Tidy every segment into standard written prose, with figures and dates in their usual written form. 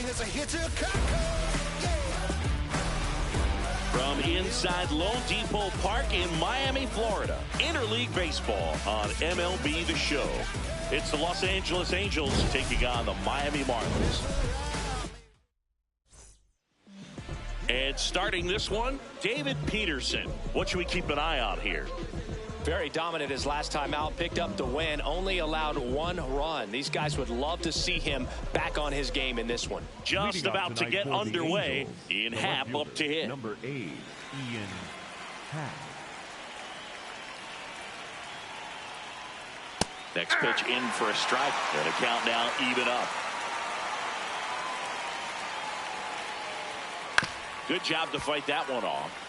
as a hitter. From inside Lone Depot Park in Miami, Florida, Interleague Baseball on MLB The Show. It's the Los Angeles Angels taking on the Miami Marlins. And starting this one, David Peterson. What should we keep an eye on here? Very dominant his last time out, picked up the win, only allowed 1 run. These guys would love to see him back on his game in this one. Just about to get underway. Ian Happ up to hit. Number 8, Ian Happ. Next pitch in for a strike. And a count now even up. Good job to fight that one off.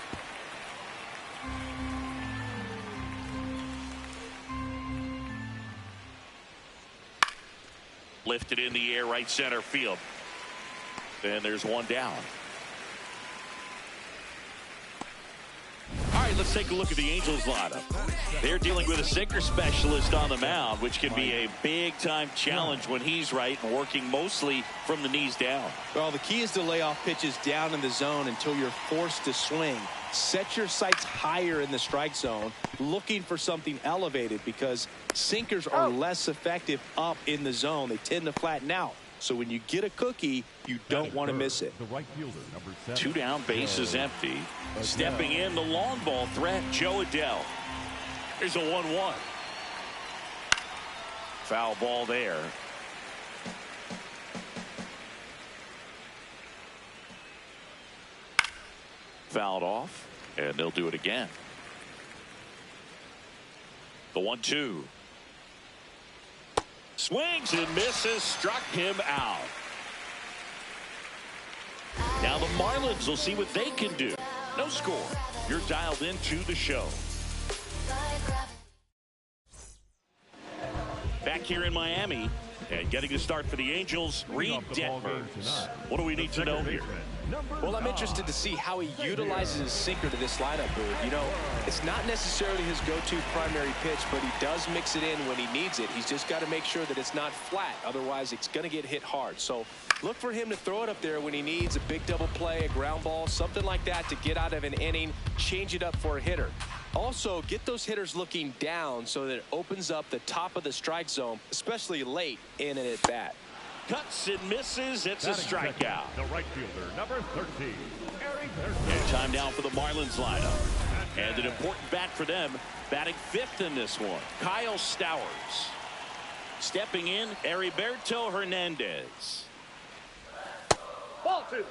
Lifted in the air, right center field. And there's one down. All right, let's take a look at the Angels lineup. They're dealing with a sinker specialist on the mound, which can be a big-time challenge when he's right and working mostly from the knees down. Well, the key is to lay off pitches down in the zone until you're forced to swing. Set your sights higher in the strike zone, looking for something elevated, because sinkers are less effective up in the zone. They tend to flatten out. So when you get a cookie, you don't want to miss it. The right fielder, number 7. 2 down, bases empty. Stepping in, the long ball threat, Joe Adell. Here's a 1-1. Foul ball there. Fouled off, and they'll do it again. The 1-2. Swings and misses, struck him out. Now the Marlins will see what they can do. No score. You're dialed into the show. Back here in Miami, and getting to start for the Angels, Reed Detmers. What do we need to know here? Well, I'm interested to see how he utilizes his sinker to this lineup, Boo. You know, it's not necessarily his go-to primary pitch, but he does mix it in when he needs it. He's just got to make sure that it's not flat. Otherwise, it's going to get hit hard. So look for him to throw it up there when he needs a big double play, a ground ball, something like that to get out of an inning, change it up for a hitter. Also, get those hitters looking down so that it opens up the top of the strike zone, especially late in an at-bat. Cuts and misses. It's a strikeout. The right fielder, number 13. And time now for the Marlins lineup. And an important bat for them, batting 5th in this one, Kyle Stowers. Stepping in, Heriberto Hernandez. Ball 2.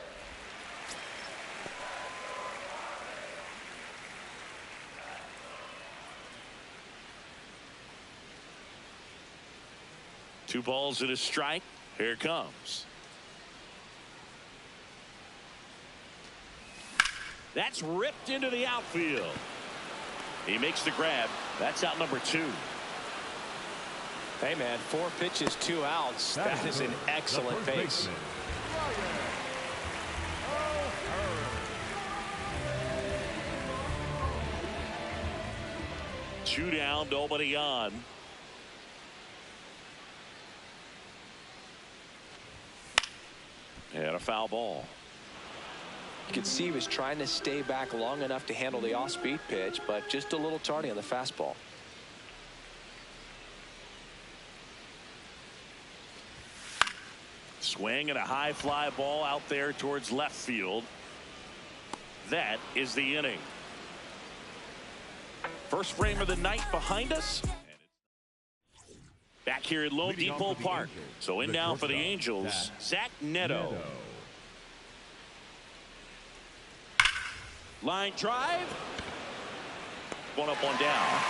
Two balls and a strike. Here it comes. That's ripped into the outfield. He makes the grab. That's out number 2. Hey, man, 4 pitches, 2 outs. That is an excellent pace. Two down, nobody on. And a foul ball. You could see he was trying to stay back long enough to handle the off-speed pitch, but just a little tardy on the fastball. Swing and a high fly ball out there towards left field. That is the inning. First frame of the night behind us. Back here at Lone Depot Park. So in now for the Angels, Zach Neto. Line drive. One up, one down.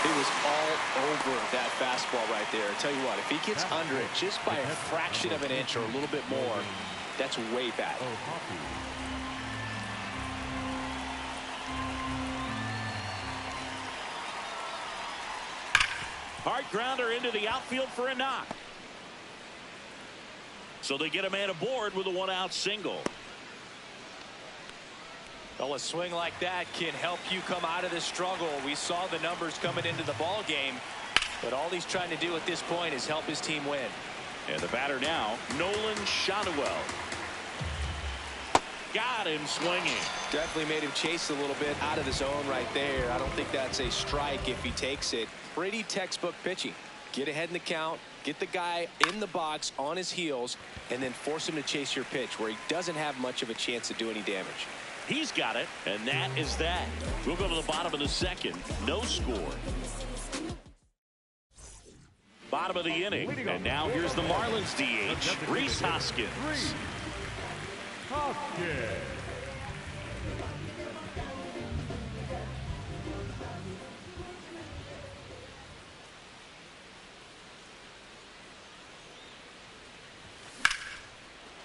He was all over that fastball right there. I tell you what, if he gets under it just by a fraction of an inch or a little bit more, that's way bad. Hard grounder into the outfield for a knock. So they get a man aboard with a 1-out single. Well, a swing like that can help you come out of this struggle. We saw the numbers coming into the ball game, but all he's trying to do at this point is help his team win. And the batter now, Nolan Shotwell. got him swinging. Definitely made him chase a little bit out of the zone right there. I don't think that's a strike if he takes it. Pretty textbook pitching. Get ahead in the count, get the guy in the box on his heels, and then force him to chase your pitch where he doesn't have much of a chance to do any damage. He's got it, and that is that. We'll go to the bottom of the second. No score. Bottom of the inning. And now here's the Marlins DH, Rhys Hoskins.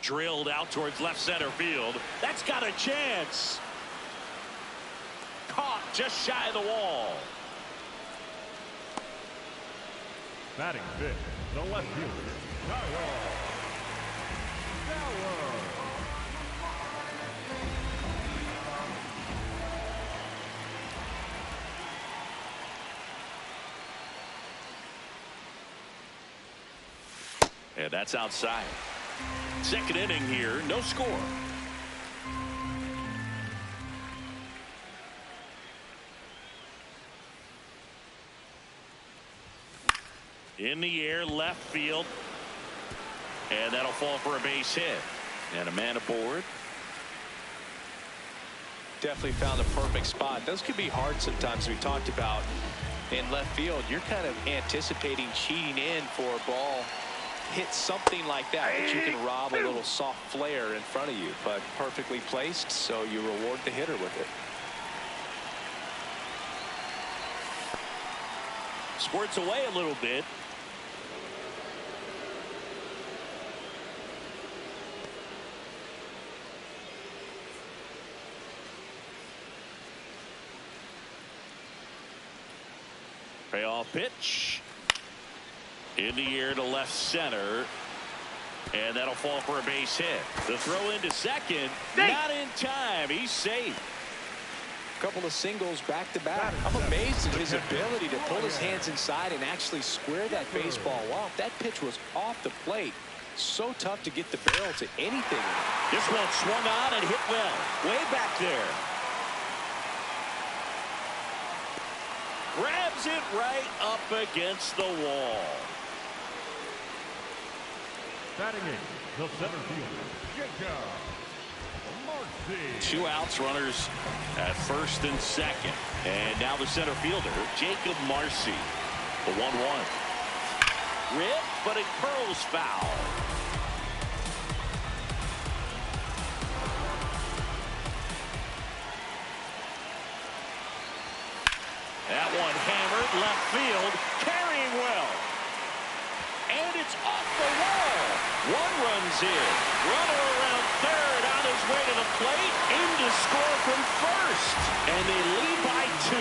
Drilled out towards left center field. That's got a chance. Caught just shy of the wall. Batting fifth, the left fielder, Kyle. And that's outside. Second inning here, no score. In the air, left field. And that'll fall for a base hit. And a man aboard. Definitely found a perfect spot. Those could be hard sometimes. We talked about in left field. You're kind of anticipating cheating in for a ball. Hit something like that you can rob a little soft flare in front of you, but perfectly placed, so you reward the hitter with it. Squirts away a little bit. Payoff pitch. In the air to left center. And that'll fall for a base hit. The throw into second. Not in time. He's safe. Couple of singles back to back. I'm amazed at his ability to pull his hands inside and actually square that baseball off. That pitch was off the plate. So tough to get the barrel to anything. This one swung on and hit well. Way back there. Grabs it right up against the wall. Batting eighth, the center fielder, Jacob Marcy. 2 outs, runners at first and second. And now the center fielder, Jacob Marcy. The 1-1. Rip, but it curls foul. That one hammered left field, carrying well. And it's off the wall. One runs in. Runner around third on his way to the plate. In to score from first. And they lead by 2.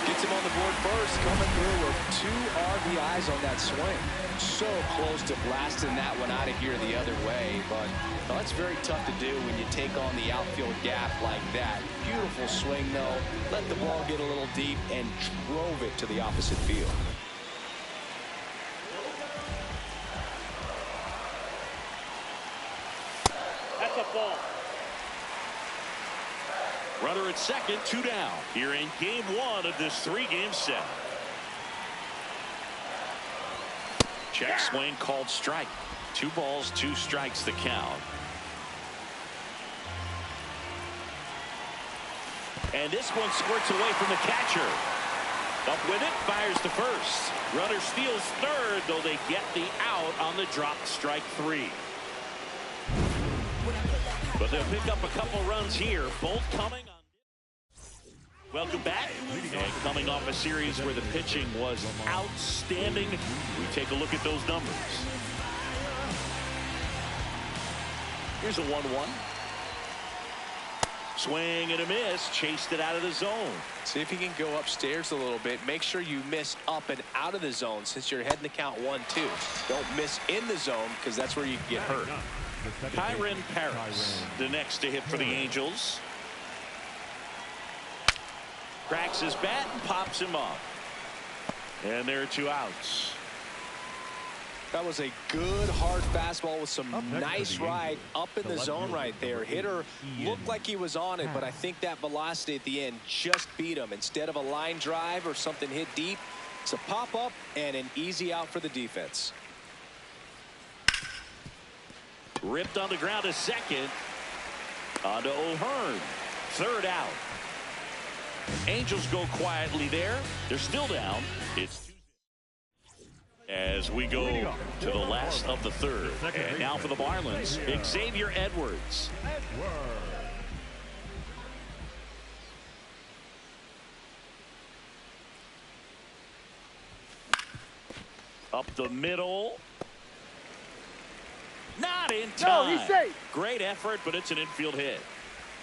Gets him on the board first. Coming through with 2 RBIs on that swing. So close to blasting that one out of here the other way. But that's very tough to do when you take on the outfield gap like that. Beautiful swing, though. Let the ball get a little deep and drove it to the opposite field. That's a ball. Runner at second, 2 down. Here in game 1 of this 3-game set. Check swing called strike. 2 balls, 2 strikes the count. And this one squirts away from the catcher. Up with it, fires to first. Runner steals third, though they get the out on the dropped strike 3. But they'll pick up a couple runs here, both coming on. Welcome back. And coming off a series where the pitching was outstanding, we take a look at those numbers. Here's a 1-1. Swing and a miss. Chased it out of the zone. See if you can go upstairs a little bit. Make sure you miss up and out of the zone since you're heading to count 1-2. Don't miss in the zone because that's where you can get hurt. Kyron Paris, the next to hit for the Angels. Cracks his bat and pops him up. And there are 2 outs. That was a good hard fastball with some nice ride up in the zone right there. Hitter looked like he was on it, but I think that velocity at the end just beat him. Instead of a line drive or something hit deep, it's a pop up and an easy out for the defense. Ripped on the ground to second. On to O'Hearn. Third out. Angels go quietly there. They're still down. It's as we go to the last of the third. And now for the Marlins, Xavier Edwards. Up the middle. Not in time. No, he's safe. Great effort, but it's an infield hit.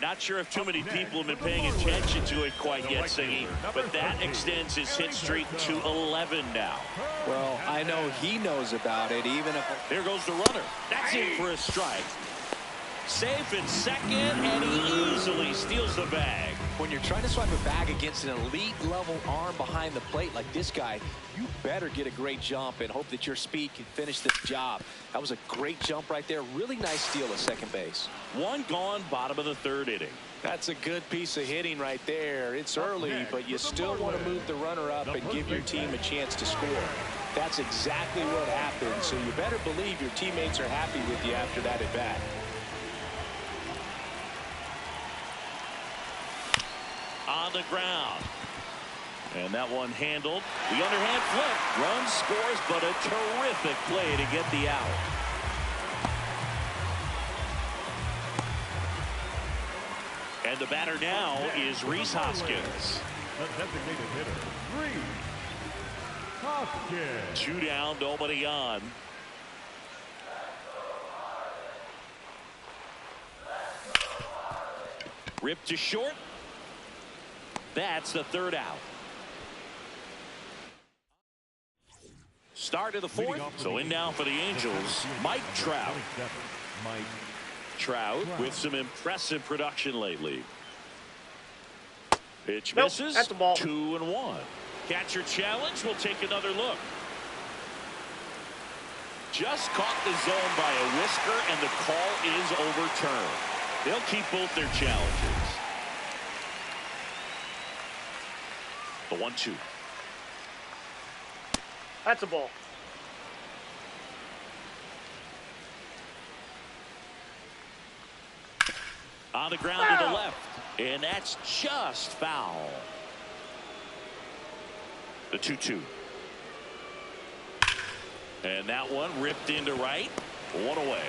Not sure if too many people have been paying attention to it quite yet, Siggy, but that extends his hit streak to 11 now. Well, I know he knows about it, even if... There goes the runner. That's in for a strike. Safe in second, and he easily steals the bag. When you're trying to swipe a bag against an elite level arm behind the plate like this guy, you better get a great jump and hope that your speed can finish this job. That was a great jump right there. Really nice steal at second base. One gone, bottom of the third inning. That's a good piece of hitting right there. It's early, but you still want to move the runner up and give your team a chance to score. That's exactly what happened, so you better believe your teammates are happy with you after that at bat. On the ground. And that one handled. The underhand flip. Run scores, but a terrific play to get the out. And the batter now is Rhys Hoskins. The designated hitter, Rhys Hoskins. 2 down, nobody on. Ripped to short. That's the third out. Start of the fourth. So in now for the Angels, Mike Trout. Trout with some impressive production lately. Pitch misses. That's the ball. 2-1. Catcher challenge. We'll take another look. Just caught the zone by a whisker, and the call is overturned. They'll keep both their challenges. The 1-2. That's a ball. On the ground to the left, and that's just foul. The 2-2. And that one ripped into right. One away.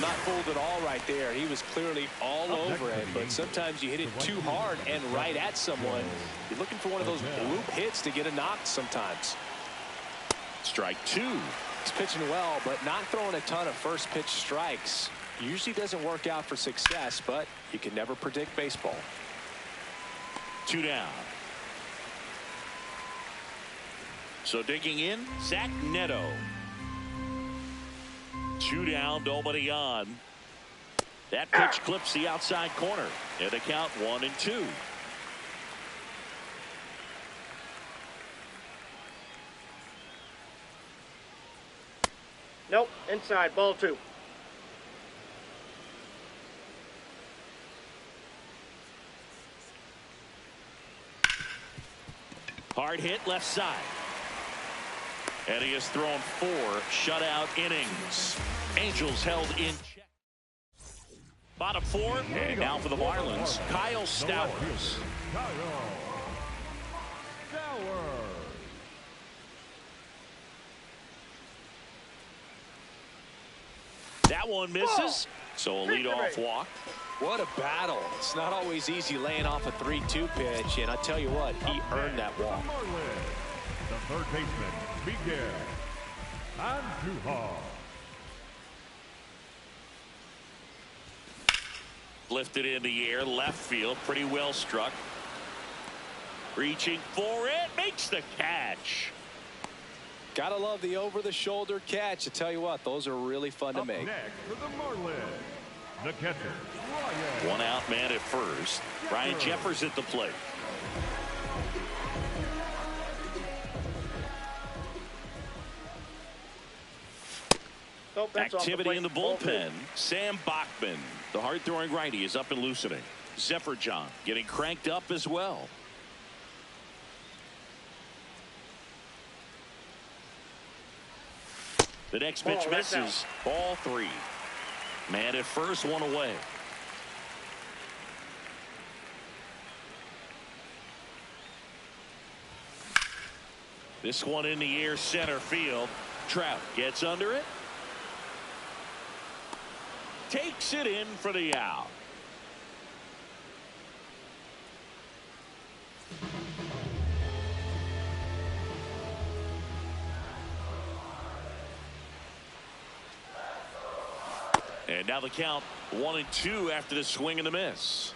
Not fooled at all right there. He was clearly all over it, but sometimes you hit it too hard and right at someone. You're looking for one of those bloop hits to get a knock sometimes. Strike 2. He's pitching well, but not throwing a ton of first pitch strikes. Usually doesn't work out for success, but you can never predict baseball. 2 down. So digging in, Zach Neto. 2 down, nobody on. That pitch clips the outside corner. And the count 1-2. Nope, inside, ball 2. Hard hit left side. And he has thrown 4 shutout innings. Angels held in check. Bottom 4, and now for the Marlins, Kyle Stowers. That one misses, so a leadoff walk. What a battle. It's not always easy laying off a 3-2 pitch, and I tell you what, he earned that walk. The third baseman, Miguel Andujar. Lifted in the air, left field, pretty well struck. Reaching for it, makes the catch. Gotta love the over-the-shoulder catch. I tell you what, those are really fun to make. Next for the Marlins, the catcher, Ryan. One out man at first. Ryan Jeffers at the plate. Oh, that's off the Activity plate. in the Ball two. bullpen. Sam Bachman, the hard-throwing righty, is up and loosening. Zephyr getting cranked up as well. The next pitch misses. Ball 3. Man at first, one away. This one in the air, center field. Trout gets under it. Takes it in for the out. And now the count 1-2 after the swing and the miss.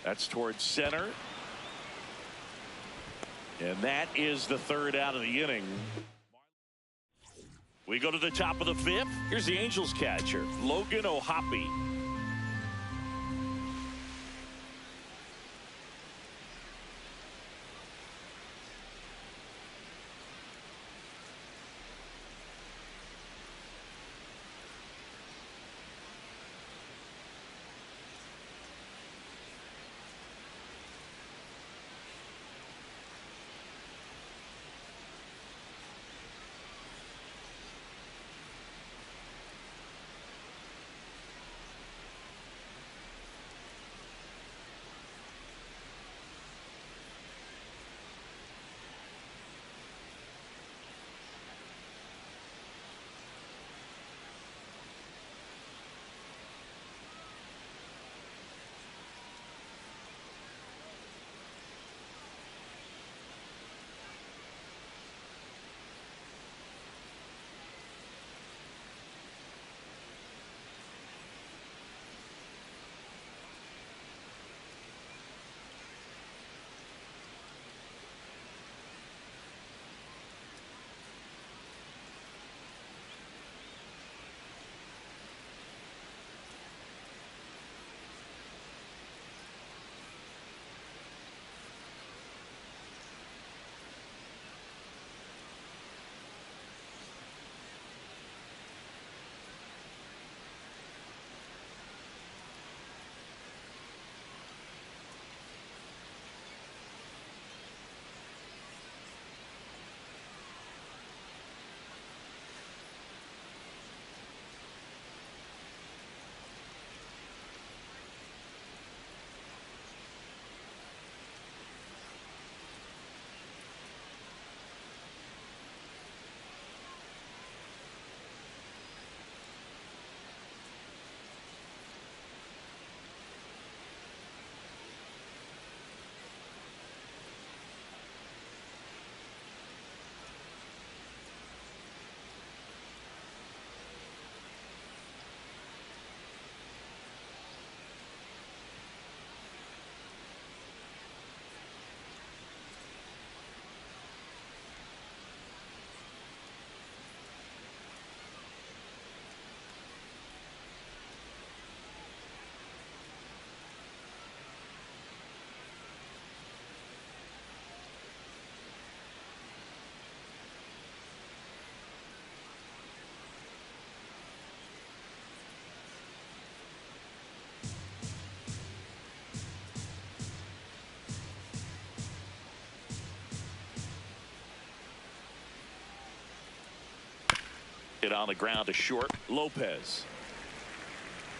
That's towards center. And that is the third out of the inning. We go to the top of the 5th. Here's the Angels catcher, Logan O'Hoppe. It on the ground to short. Lopez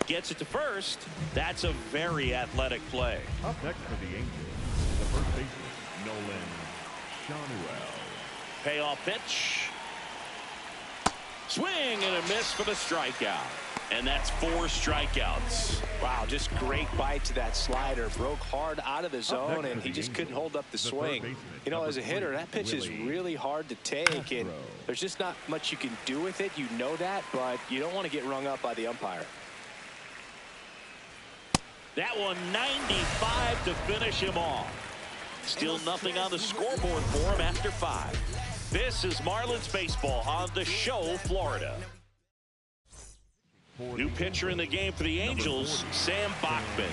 gets it to first. That's a very athletic play. Up next for the Angels, the first baseman, Nolan Shanuel. Payoff pitch. Swing and a miss for the strikeout. And that's 4 strikeouts. Wow, just great bite to that slider. Broke hard out of the zone, and he just couldn't hold up the swing. You know, as a hitter, that pitch is really hard to take, and there's just not much you can do with it. You know that, but you don't want to get rung up by the umpire. That one 95 to finish him off. Still nothing on the scoreboard for him after 5. This is Marlins baseball on the show, Florida. New pitcher in the game for the Angels, Sam Bachman.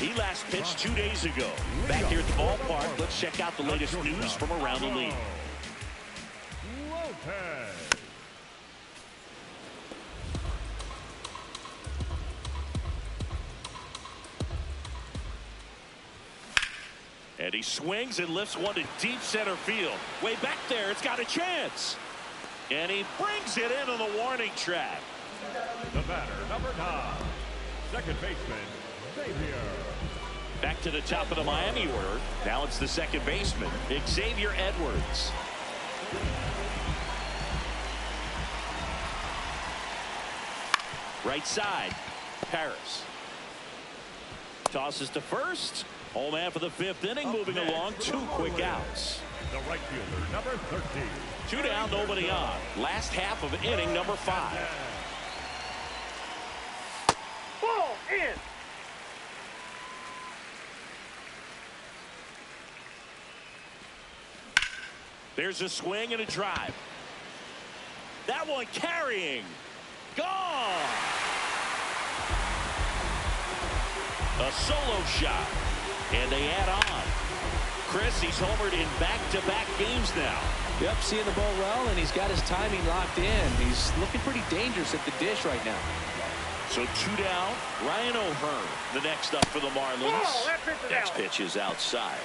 He last pitched 2 days ago. Back here at the ballpark, let's check out the latest news from around the league. And he swings and lifts one to deep center field. Way back there, it's got a chance. And he brings it into the warning track. The batter, number 9, second baseman, Xavier. Back to the top of the Miami order. Now it's the second baseman, Xavier Edwards. Right side, Paris. Tosses to first. Home man for the 5th inning, moving along, 2 quick outs. The right fielder, number 13. 2 down, nobody on. Last half of inning number 5. Ball in. There's a swing and a drive. That one carrying. Gone. A solo shot. And they add on. Chris, he's homered in back-to-back games now. Yep, seeing the ball well, and he's got his timing locked in. He's looking pretty dangerous at the dish right now. So 2 down. Ryan O'Hearn, the next up for the Marlins. Ball, that pitch is Next out. pitch is outside.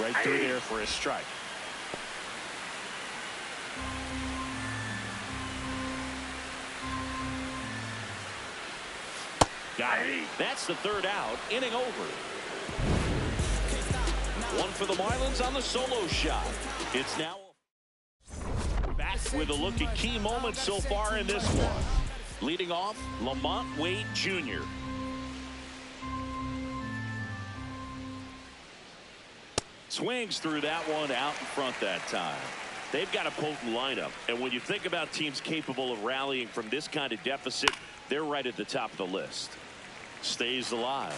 Right through there for a strike. Got it. That's the 3rd out. Inning over. 1 for the Marlins on the solo shot. It's now back with a look at key moments so far in this one. Leading off, Lamont Wade Jr. Swings through that one out in front that time. They've got a potent lineup, and when you think about teams capable of rallying from this kind of deficit, they're right at the top of the list. Stays alive.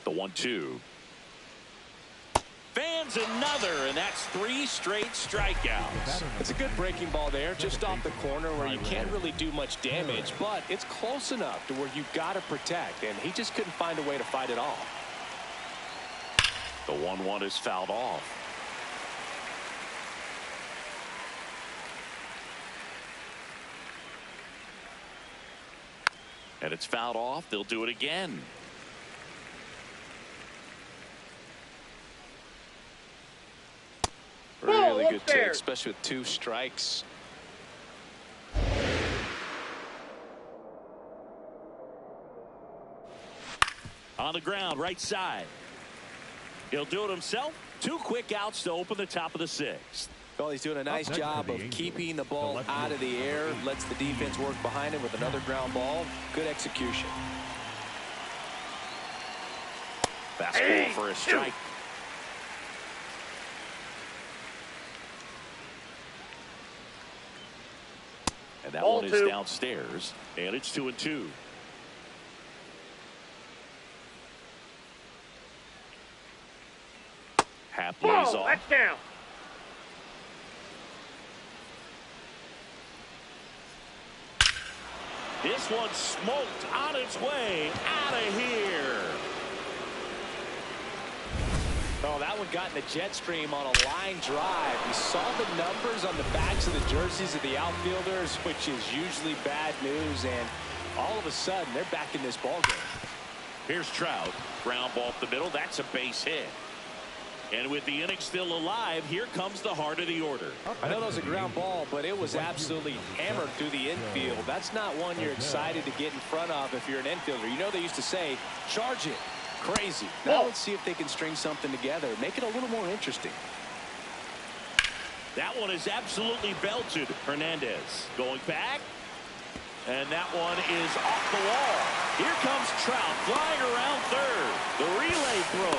The 1-2. Fans another, and that's 3 straight strikeouts. It's a good breaking ball there, just off the corner where you can't really do much damage, but it's close enough to where you've got to protect, and he just couldn't find a way to fight it off. The 1-1 is fouled off. And it's fouled off. They'll do it again. Really good take, especially with 2 strikes. On the ground, right side. He'll do it himself. 2 quick outs to open the top of the 6th. Well, he's doing a nice job of keeping the ball out of the air. Lets the defense work behind him with another ground ball. Good execution. Fastball for a strike. And that one is downstairs, and it's 2-2. Half lays off. That's down. This one smoked on its way out of here. Oh, that one got in the jet stream on a line drive. You saw the numbers on the backs of the jerseys of the outfielders, which is usually bad news, and all of a sudden they're back in this ball game. Here's Trout. Ground ball up the middle. That's a base hit. And with the inning still alive, here comes the heart of the order. I know that was a ground ball, but it was absolutely hammered through the infield. That's not one you're excited to get in front of if you're an infielder. You know they used to say, charge it. Crazy. Now let's see if they can string something together. Make it a little more interesting. That one is absolutely belted. Hernandez going back. And that one is off the wall. Here comes Trout flying around third. The relay throw.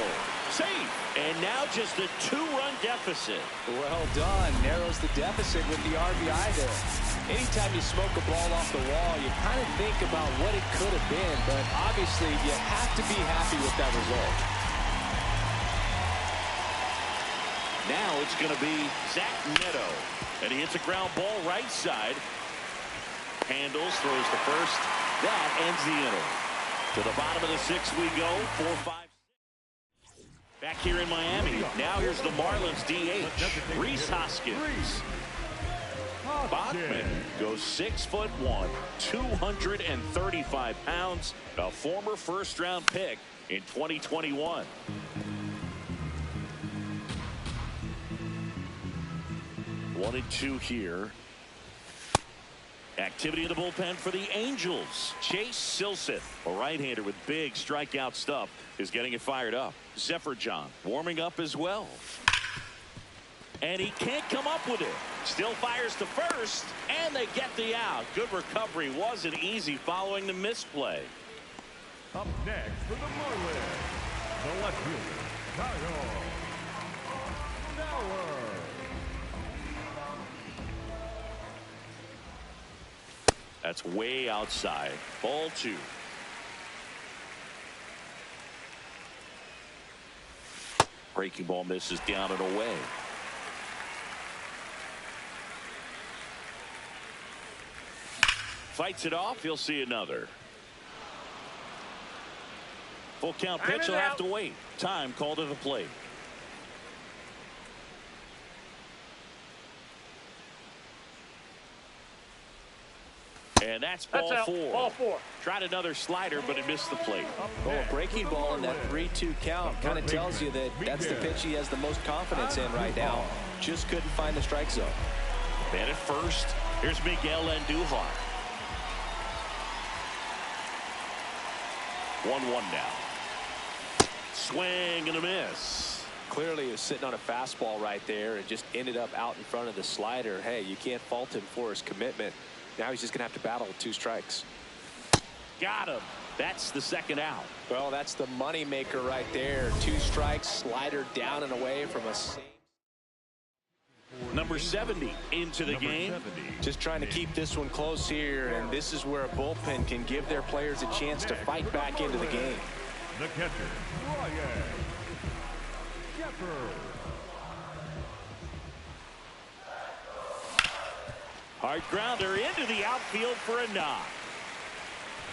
Safe. And now just a 2-run deficit. Well done. Narrows the deficit with the RBI there. Anytime you smoke a ball off the wall, you kind of think about what it could have been, but obviously you have to be happy with that result. Now it's going to be Zach Neto, and he hits a ground ball right side. Handles, throws the first. That ends the inning. To the bottom of the sixth we go. 4-5. Back here in Miami. Now here's the Marlins DH, Rhys Hoskins. Bachman goes 6'1", 235 pounds, a former first-round pick in 2021. One and two here. Activity in the bullpen for the Angels. Chase Silseth, a right-hander with big strikeout stuff, is getting it fired up. Zephyr John warming up as well. And he can't come up with it. Still fires to first, and they get the out. Good recovery. Wasn't easy following the misplay. Up next for the Marlins, the left fielder, Kyle Bauer. That's way outside. Ball two. Breaking ball misses down and away. Fights it off. He'll see another. Full count pitch. He'll have to wait. Time called to the plate. And that's ball four. Ball four. Tried another slider, but it missed the plate. Oh, breaking ball in that 3-2 count kind of tells you that that's the pitch he has the most confidence in right now. Just couldn't find the strike zone. Man at first. Here's Miguel Andujar. 1-1 now. Swing and a miss. Clearly he was sitting on a fastball right there and just ended up out in front of the slider. Hey, you can't fault him for his commitment. Now he's just going to have to battle with 2 strikes. Got him. That's the second out. Well, that's the money maker right there. 2 strikes, slider down and away from a save. Number 70 into the game. Just trying to keep this one close here, and this is where a bullpen can give their players a chance to fight back into the game. The catcher, Ryan Jeffers. Hard grounder into the outfield for a knock.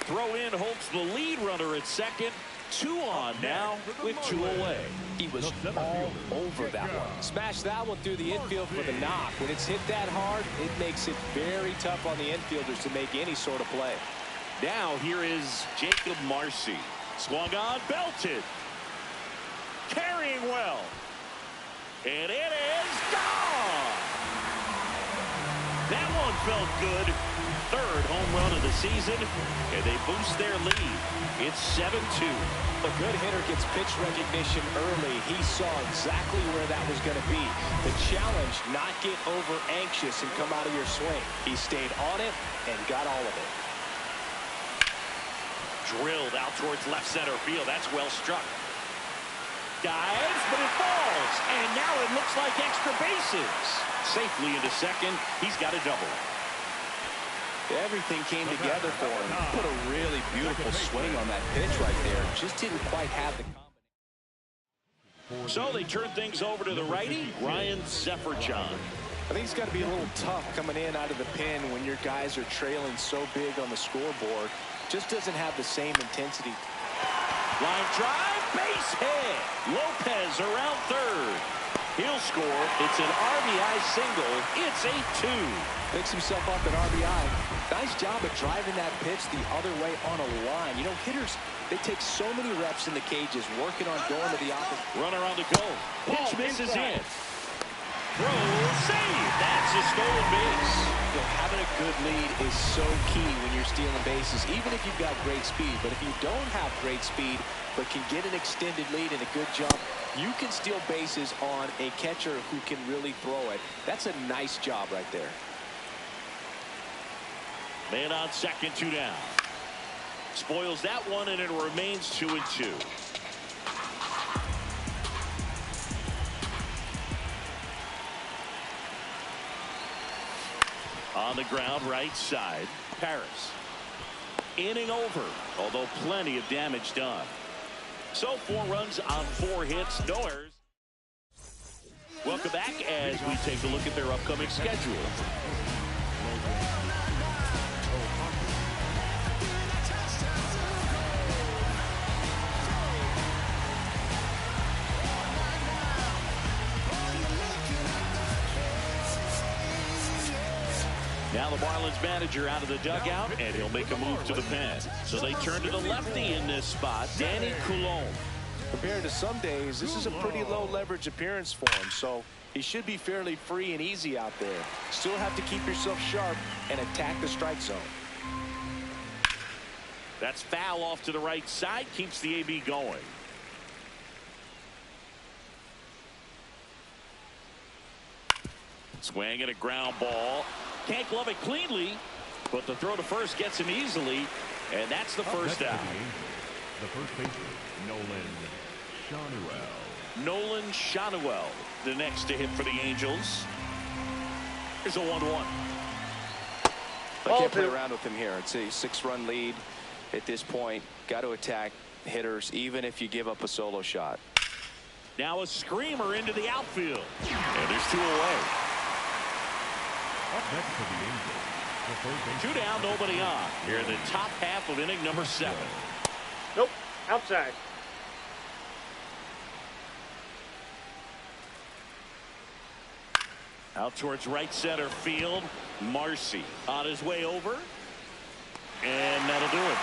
Throw in holds the lead runner at second. 2 on now with 2 away. He was all over that one. Smashed that one through the infield for the knock. When it's hit that hard, it makes it very tough on the infielders to make any sort of play. Now here is Jacob Marcy. Swung on, belted. Carrying well. And it is gone. That one felt good. 3rd home run of the season, and they boost their lead. It's 7-2. A good hitter gets pitch recognition early. He saw exactly where that was going to be. The challenge, not get over anxious and come out of your swing. He stayed on it and got all of it. Drilled out towards left center field. That's well struck. Dives, but it falls. And now it looks like extra bases. Safely into second. He's got a double. Everything came together for him. Put a really beautiful swing on that pitch right there. Just didn't quite have the combination. So they turn things over to the righty, Ryan Zephyr John. I think it's got to be a little tough coming in out of the pen when your guys are trailing so big on the scoreboard. Just doesn't have the same intensity. Line drive, base hit. Lopez around 3rd. He'll score. It's an RBI single. It's 8-2. Picks himself up an RBI. Nice job of driving that pitch the other way on a line. You know, hitters, they take so many reps in the cages working on going to the opposite. Runner on the go. Pitch misses in. Throw, save. That's a stolen base. You know, having a good lead is so key when you're stealing bases, even if you've got great speed. But if you don't have great speed, but can get an extended lead and a good jump, you can steal bases on a catcher who can really throw it. That's a nice job right there. Man on second, 2 down. Spoils that one, and it remains 2-2. On the ground, right side. Paris. Inning over, although plenty of damage done. So 4 runs on 4 hits, no errors. Welcome back as we take a look at their upcoming schedule. Now the Marlins manager out of the dugout, and he'll make a move to the pen. So they turn to the lefty in this spot, Danny Coulomb. Compared to some days, this is a pretty low leverage appearance for him, so he should be fairly free and easy out there. Still have to keep yourself sharp and attack the strike zone. That's foul off to the right side, keeps the AB going. Swing and a ground ball. Can't glove it cleanly, but the throw to first gets him easily, and that's the first out. The first baseman, Nolan Schanuel. Nolan Schanuel, the next to hit for the Angels. Here's a 1-1. I can't play around with him here. It's a 6-run lead at this point. Got to attack hitters, even if you give up a solo shot. Now a screamer into the outfield, and there's 2 away. Up next to the Angels, the third baseman. 2 down, nobody on. Here in the top half of inning number 7. Nope. Outside. Out towards right center field. Marcy on his way over. And that'll do it.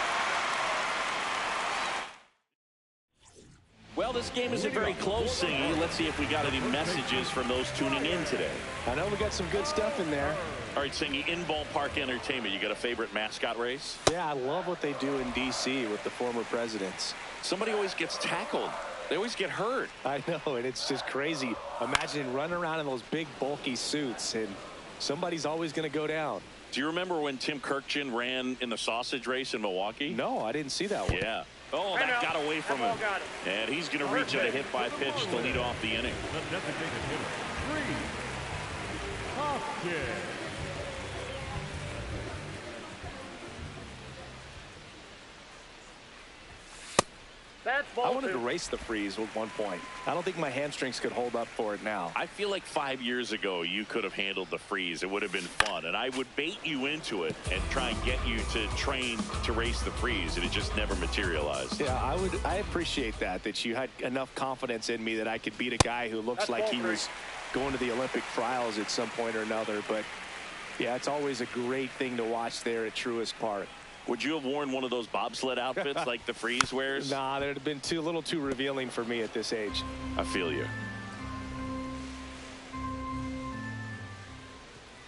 Well, this game isn't very close, Singy. Let's see if we got any messages from those tuning in today. I know we got some good stuff in there. All right, Singy, in ballpark entertainment, you got a favorite mascot race? Yeah, I love what they do in D.C. with the former presidents. Somebody always gets tackled. They always get hurt. I know, and it's just crazy. Imagine running around in those big, bulky suits, and somebody's always going to go down. Do you remember when Tim Kirkjian ran in the sausage race in Milwaukee? No, I didn't see that one. Yeah. Oh, that got away from him. And he's going to reach at a hit by pitch to lead off the inning. The designated hitter, 3, Hopkins. That's ball I wanted 2. to race the freeze at one point. I don't think my hamstrings could hold up for it now. I feel like 5 years ago you could have handled the freeze. It would have been fun, and I would bait you into it and try and get you to train to race the freeze, and it just never materialized. Yeah, I appreciate that you had enough confidence in me that I could beat a guy who looks like he was going to the Olympic trials at some point or another. But yeah, it's always a great thing to watch there at Truist Park. Would you have worn one of those bobsled outfits like the freeze wears? Nah, they'd have been a little too revealing for me at this age. I feel you.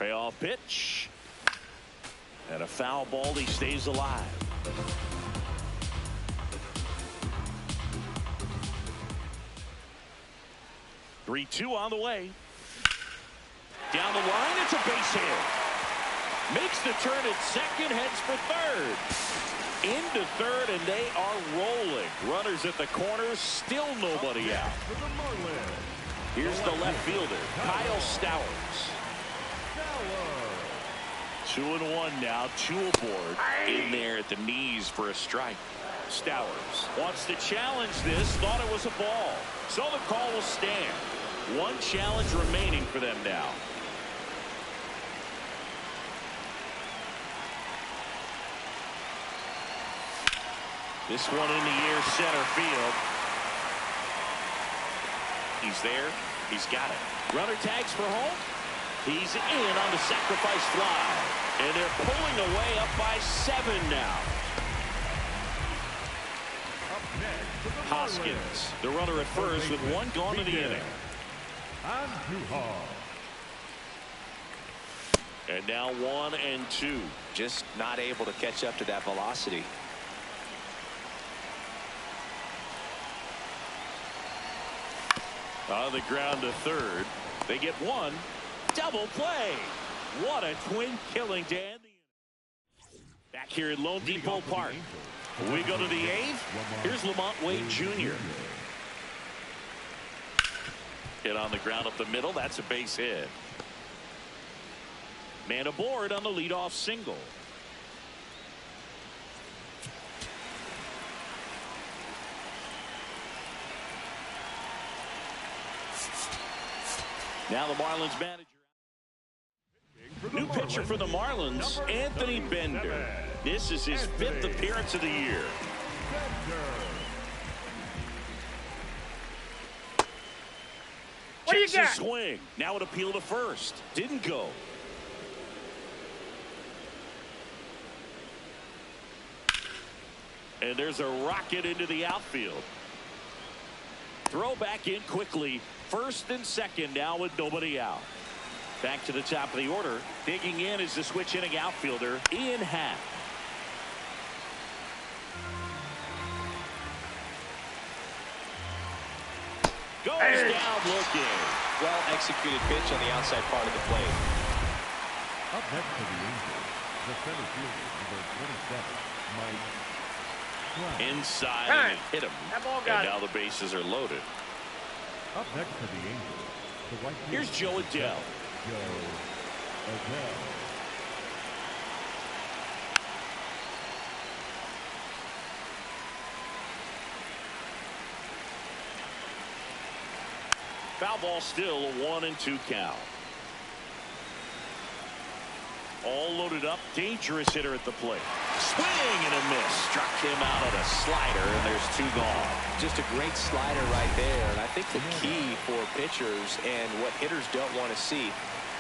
Payoff pitch. And a foul ball. He stays alive. Three-two on the way. Down the line, it's a base hit. Makes the turn at second, heads for third. Into third, and they are rolling. Runners at the corners, still nobody out. Here's the left fielder, Kyle Stowers. 2-1 now, 2 aboard. In there at the knees for a strike. Stowers wants to challenge this, thought it was a ball. So the call will stand. 1 challenge remaining for them now. This one in the air, center field. He's there. He's got it. Runner tags for home. He's in on the sacrifice fly. And they're pulling away up by 7 now. Hoskins, the runner at first with 1 gone in the inning. And now 1 and 2. Just not able to catch up to that velocity. On the ground to third. They get 1. Double play. What a twin killing, Dan. Back here at Lone Depot Park. We go to the 8th. Here's Lamont Wade Jr. Hit on the ground up the middle. That's a base hit. Man aboard on the leadoff single. Now the Marlins manager. New pitcher for the Marlins, Anthony Bender. This is his 5th appearance of the year. What do you Checks got? his swing. Now an appeal to first. Didn't go. And there's a rocket into the outfield. Throw back in quickly. First and second now with nobody out. Back to the top of the order. Digging in is the switch inning outfielder, Ian Happ. Goes down looking. Well executed pitch on the outside part of the plate. Up next for the Angels, the center fielder, number 27, Mike Trout. Inside Hey, and hit him. that ball And got now the bases are loaded. Up next for the Angels, the right fielder, Here's Joe Adele. Joe Adele. Foul ball still, a 1-2 count. All loaded up. Dangerous hitter at the plate. Swing and a miss. Struck him out on a slider, and there's 2 gone. Just a great slider right there. And I think the key for pitchers and what hitters don't want to see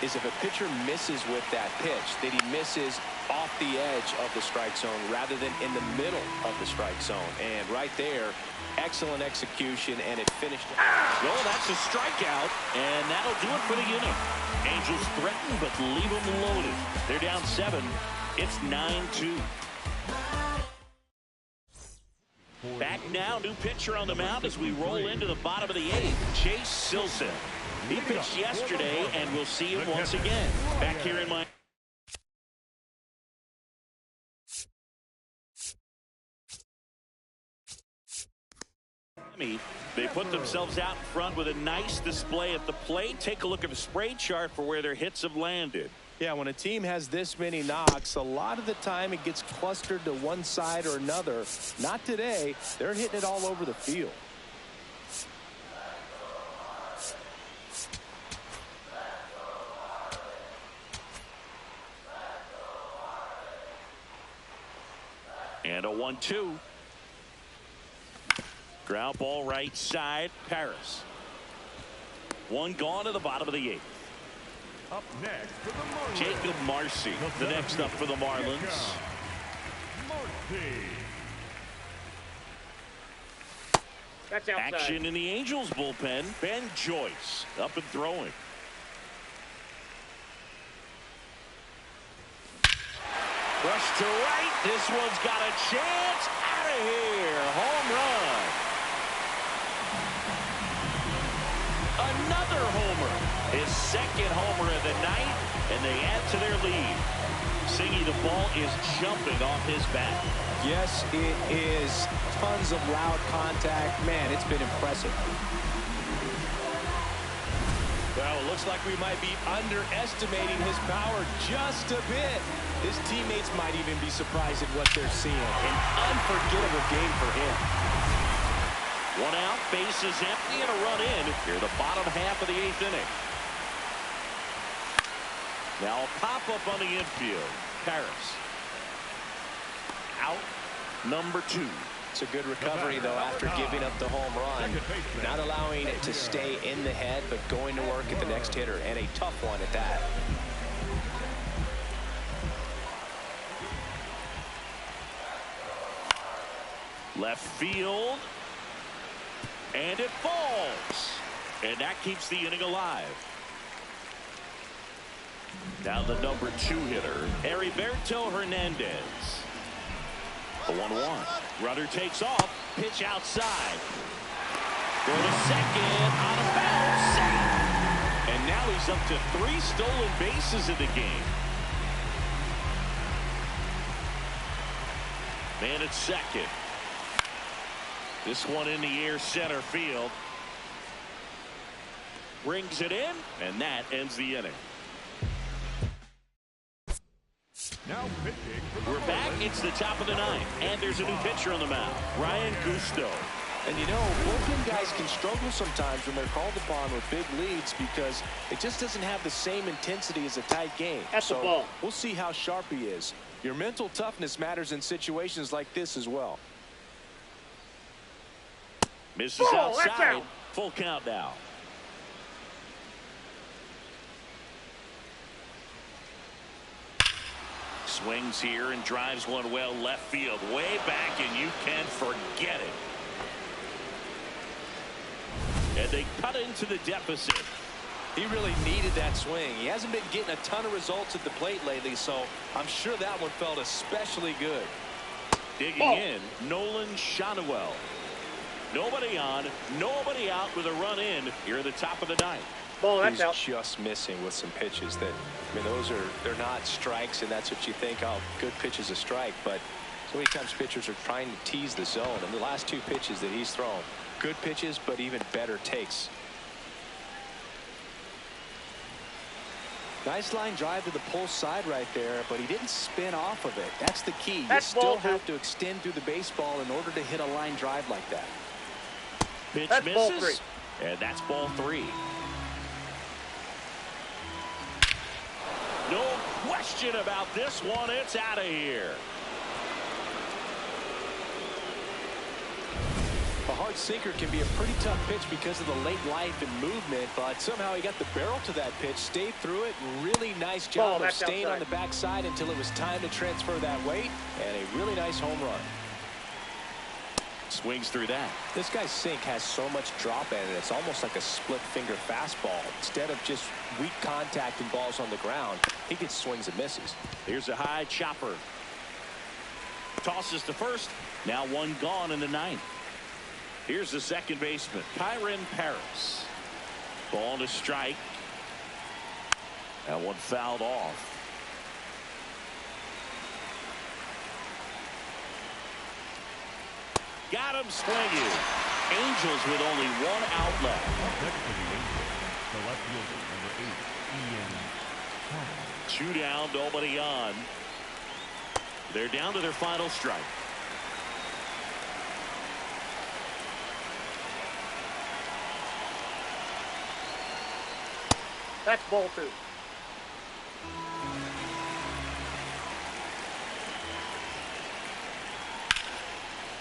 is if a pitcher misses with that pitch, that he misses off the edge of the strike zone rather than in the middle of the strike zone. And right there, excellent execution, and it finished. Well, that's a strikeout, and that'll do it for the inning. Angels threaten, but leave them loaded. They're down 7. It's 9-2. Back now, new pitcher on the mound as we roll into the bottom of the 8th. Chase Silseth. He pitched yesterday, and we'll see him once again. Back here in my... They put themselves out in front with a nice display at the plate. Take a look at the spray chart for where their hits have landed. Yeah, when a team has this many knocks, a lot of the time it gets clustered to one side or another. Not today. They're hitting it all over the field. And a 1-2. Ground ball right side. Paris. 1 gone to the bottom of the 8th. Up next for the Marlins, Jacob Marcy, the next up for the Marlins. Marcy. That's outside. Action in the Angels bullpen. Ben Joyce up and throwing. Rush to right. This one's got a chance. Out of here. Home run. Another homer. His 2nd homer of the night, and they add to their lead. Singy, the ball is jumping off his bat. Yes, it is. Tons of loud contact. Man, it's been impressive. Well, it looks like we might be underestimating his power just a bit. His teammates might even be surprised at what they're seeing. An unforgettable game for him. 1 out, base is empty, and a run in here the bottom half of the 8th inning. Now a pop-up on the infield. Paris. Out, number 2. It's a good recovery, though, after giving up the home run. Not allowing it to stay in the head, but going to work at the next hitter, and a tough one at that. Left field. And it falls. And that keeps the inning alive. Now the number 2 hitter, Heriberto Hernandez. The 1-1. Runner takes off. Pitch outside. Throw to second. Out of bounds. Safe. And now he's up to 3 stolen bases in the game. Man at second. This one in the air, center field. Brings it in, and that ends the inning. We're back. It's the top of the ninth, and there's a new pitcher on the mound, Ryan Gusto. And you know, bullpen guys can struggle sometimes when they're called upon with big leads because it just doesn't have the same intensity as a tight game. That's the ball. We'll see how sharp he is. Your mental toughness matters in situations like this as well. Misses outside. Out. Full count now. Swings here and drives one well left field. Way back, and you can forget it. And they cut into the deficit. He really needed that swing. He hasn't been getting a ton of results at the plate lately, so I'm sure that one felt especially good. Digging in, Nolan Schanuel. Nobody on, nobody out with a run in here at the top of the ninth. Ball, that's He's out. just missing with some pitches that, I mean, they're not strikes, and that's what you think, oh, good pitch is a strike, but so many times pitchers are trying to tease the zone, and the last two pitches that he's thrown, good pitches, but even better takes. Nice line drive to the pull side right there, but he didn't spin off of it. That's the key. You still have to extend through the baseball in order to hit a line drive like that. Pitch That's ball misses, three. and that's ball three. No question about this one. It's out of here. A hard sinker can be a pretty tough pitch because of the late life and movement, but somehow he got the barrel to that pitch, stayed through it. Really nice job of staying on the backside until it was time to transfer that weight, and a really nice home run. Swings through that. This guy's sink has so much drop in it. It's almost like a split finger fastball. Instead of just weak contact and balls on the ground, he gets swings and misses. Here's a high chopper. Tosses to first. Now one gone in the ninth. Here's the second baseman, Kyron Paris. Ball to strike. That one fouled off. Got him swinging. Angels with only one out left. Next for the Angels, the left fielder, number 8, Ian Happ. 2 down, nobody on. They're down to their final strike. That's ball two.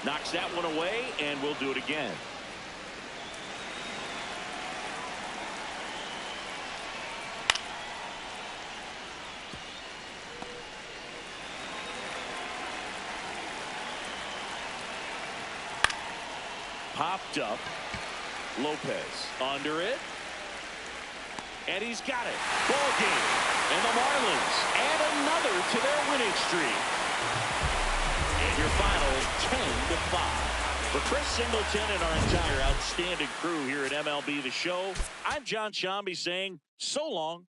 Knocks that one away, and we'll do it again. Popped up. Lopez under it. And he's got it. Ball game. And the Marlins add another to their winning streak. And your final 10-5. For Chris Singleton and our entire outstanding crew here at MLB The Show, I'm John Shambi saying so long.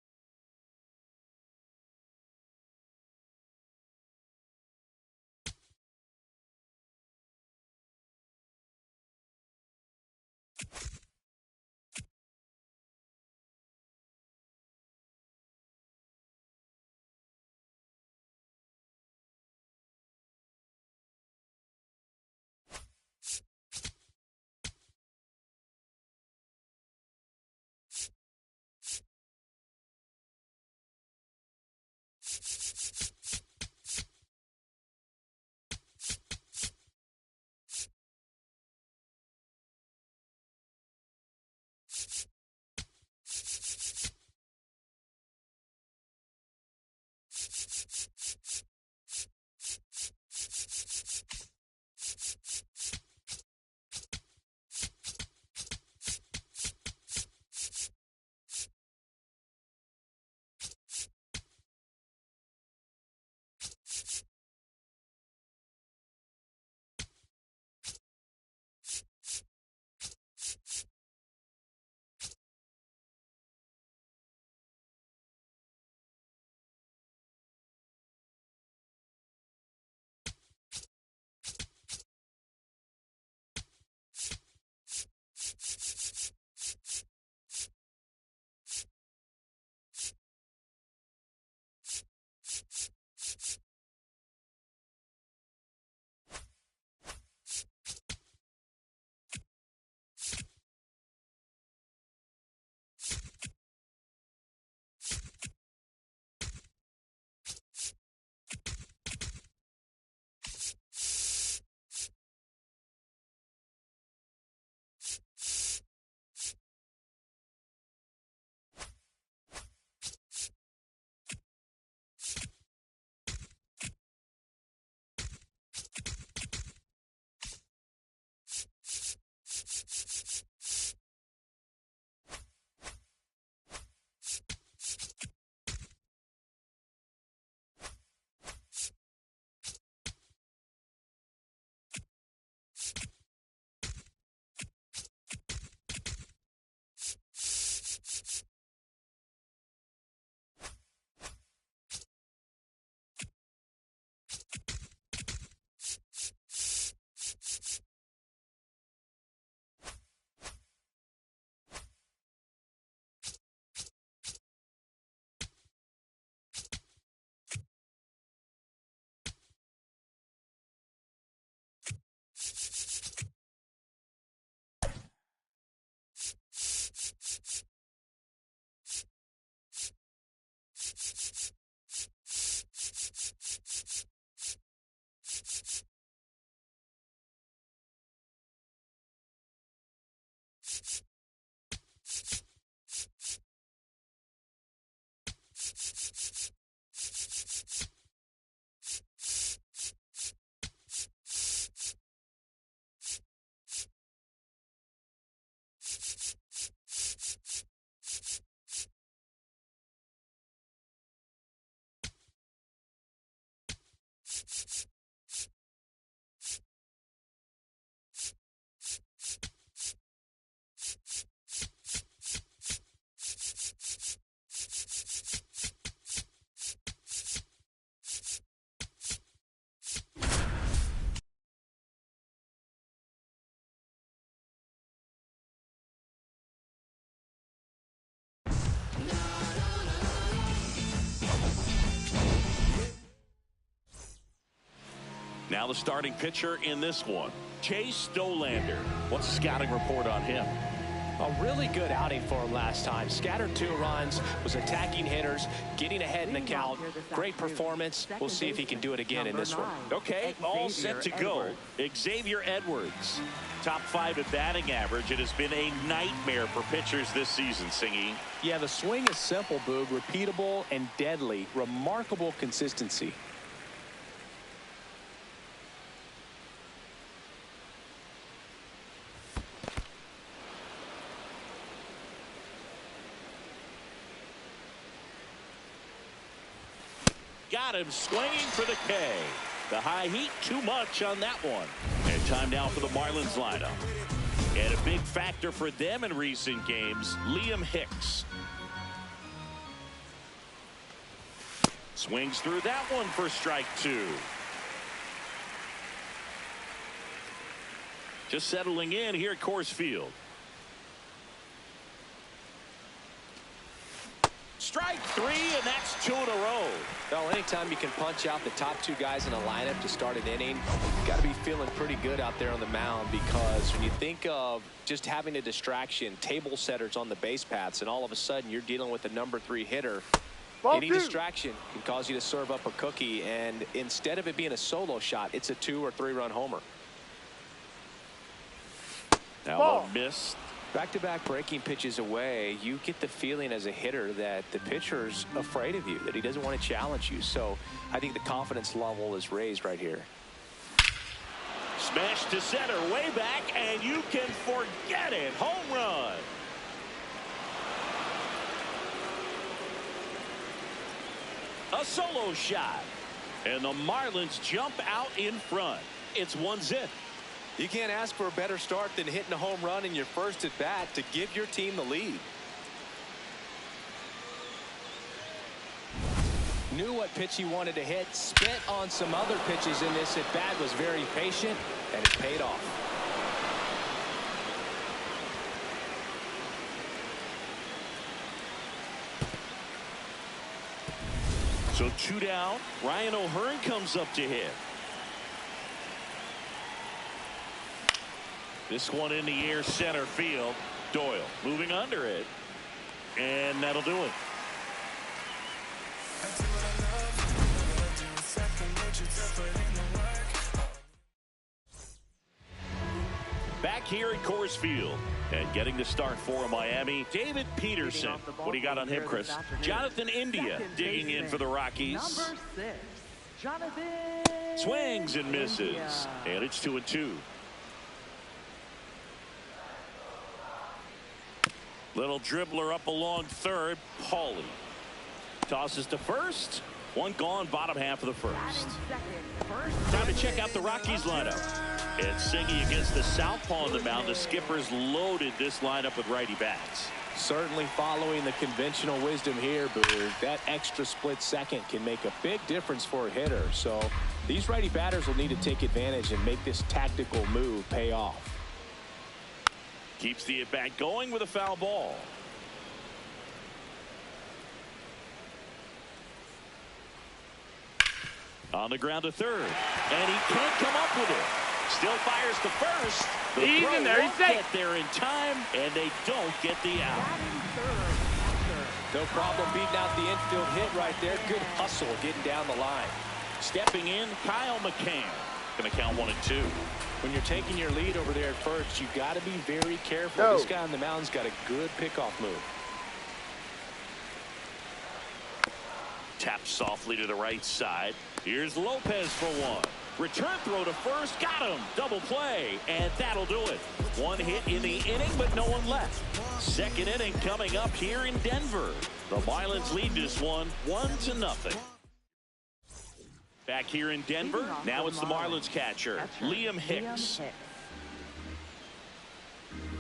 Now the starting pitcher in this one, Chase Stolander. What's the scouting report on him? A really good outing for him last time. Scattered 2 runs, was attacking hitters, getting ahead in the count. Great performance. We'll see if he can do it again in this one. Okay, all set to go. Xavier Edwards. Top 5 at batting average. It has been a nightmare for pitchers this season, Singy. Yeah, the swing is simple, Boog. Repeatable and deadly. Remarkable consistency. Got him swinging for the K. The high heat, too much on that one. And time now for the Marlins lineup. And a big factor for them in recent games, Liam Hicks. Swings through that one for strike 2. Just settling in here at Coors Field. Strike 3, and that's 2 in a row. Well, anytime you can punch out the top 2 guys in a lineup to start an inning, you got to be feeling pretty good out there on the mound, because when you think of just having a distraction, table setters on the base paths, and all of a sudden you're dealing with the number 3 hitter, any distraction can cause you to serve up a cookie, and instead of it being a solo shot, it's a 2 or 3 run homer. Now a miss. Back-to-back breaking pitches away, you get the feeling as a hitter that the pitcher's afraid of you, that he doesn't want to challenge you. So I think the confidence level is raised right here. Smash to center, way back, and you can forget it. Home run. A solo shot. And the Marlins jump out in front. It's 1-0. You can't ask for a better start than hitting a home run in your first at bat to give your team the lead. Knew what pitch he wanted to hit, spent on some other pitches in this at bat, was very patient, and it paid off. So 2 down. Ryan O'Hearn comes up to hit. This one in the air, center field. Doyle moving under it, and that'll do it. Back here at Coors Field, and getting the start for Miami, David Peterson. What do you got on him, Chris? Jonathan India digging in for the Rockies. Number 6, Jonathan. Swings and misses, and it's 2-2. Little dribbler up along third. Paulie tosses to first. One gone, bottom half of the first. Time to check out the Rockies lineup. And Singy against the southpaw on the mound. The skipper's loaded this lineup with righty bats. Certainly following the conventional wisdom here, Boog. That extra split second can make a big difference for a hitter. So these righty batters will need to take advantage and make this tactical move pay off. Keeps the at-bat going with a foul ball. On the ground to third, and he can't come up with it. Still fires to first. The He's throw in there. He's won't safe. get there in time, and they don't get the out. No problem beating out the infield hit right there. Good hustle getting down the line. Stepping in, Kyle McCann. Going to count 1-2. When you're taking your lead over there at first, you got to be very careful. This guy on the mound's got a good pickoff move. Taps softly to the right side. Here's Lopez for one. Return throw to first. Got him. Double play. And that'll do it. One hit in the inning, but no one left. Second inning coming up here in Denver. The Marlins lead this one 1-0. Back here in Denver, now it's the Marlins catcher, Liam Hicks.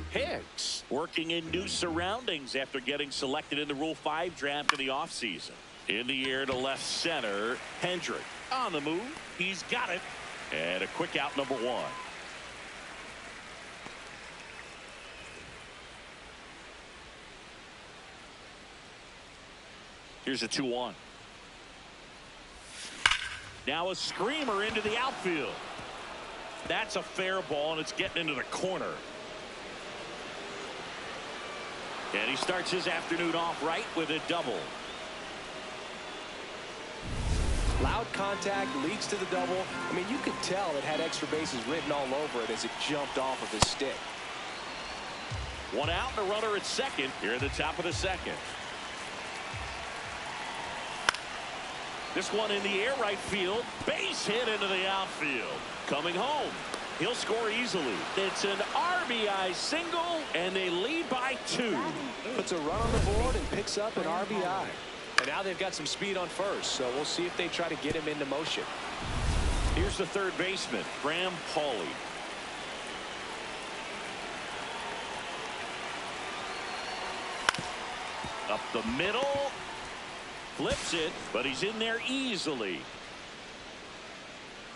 Hicks working in new surroundings after getting selected in the Rule 5 draft in the offseason. In the air to left center, Hendrick on the move. He's got it. And a quick out, number 1. Here's a 2-1. Now a screamer into the outfield. That's a fair ball, and it's getting into the corner. And he starts his afternoon off right with a double. Loud contact leads to the double. I mean, you could tell it had extra bases written all over it as it jumped off of his stick. One out and a runner at second here at the top of the second. This one in the air right field. Base hit into the outfield. Coming home. He'll score easily. It's an RBI single, and they lead by 2. Puts a run on the board and picks up an RBI. And now they've got some speed on first, so we'll see if they try to get him into motion. Here's the third baseman, Graham Pauley. Up the middle. Flips it, but he's in there easily.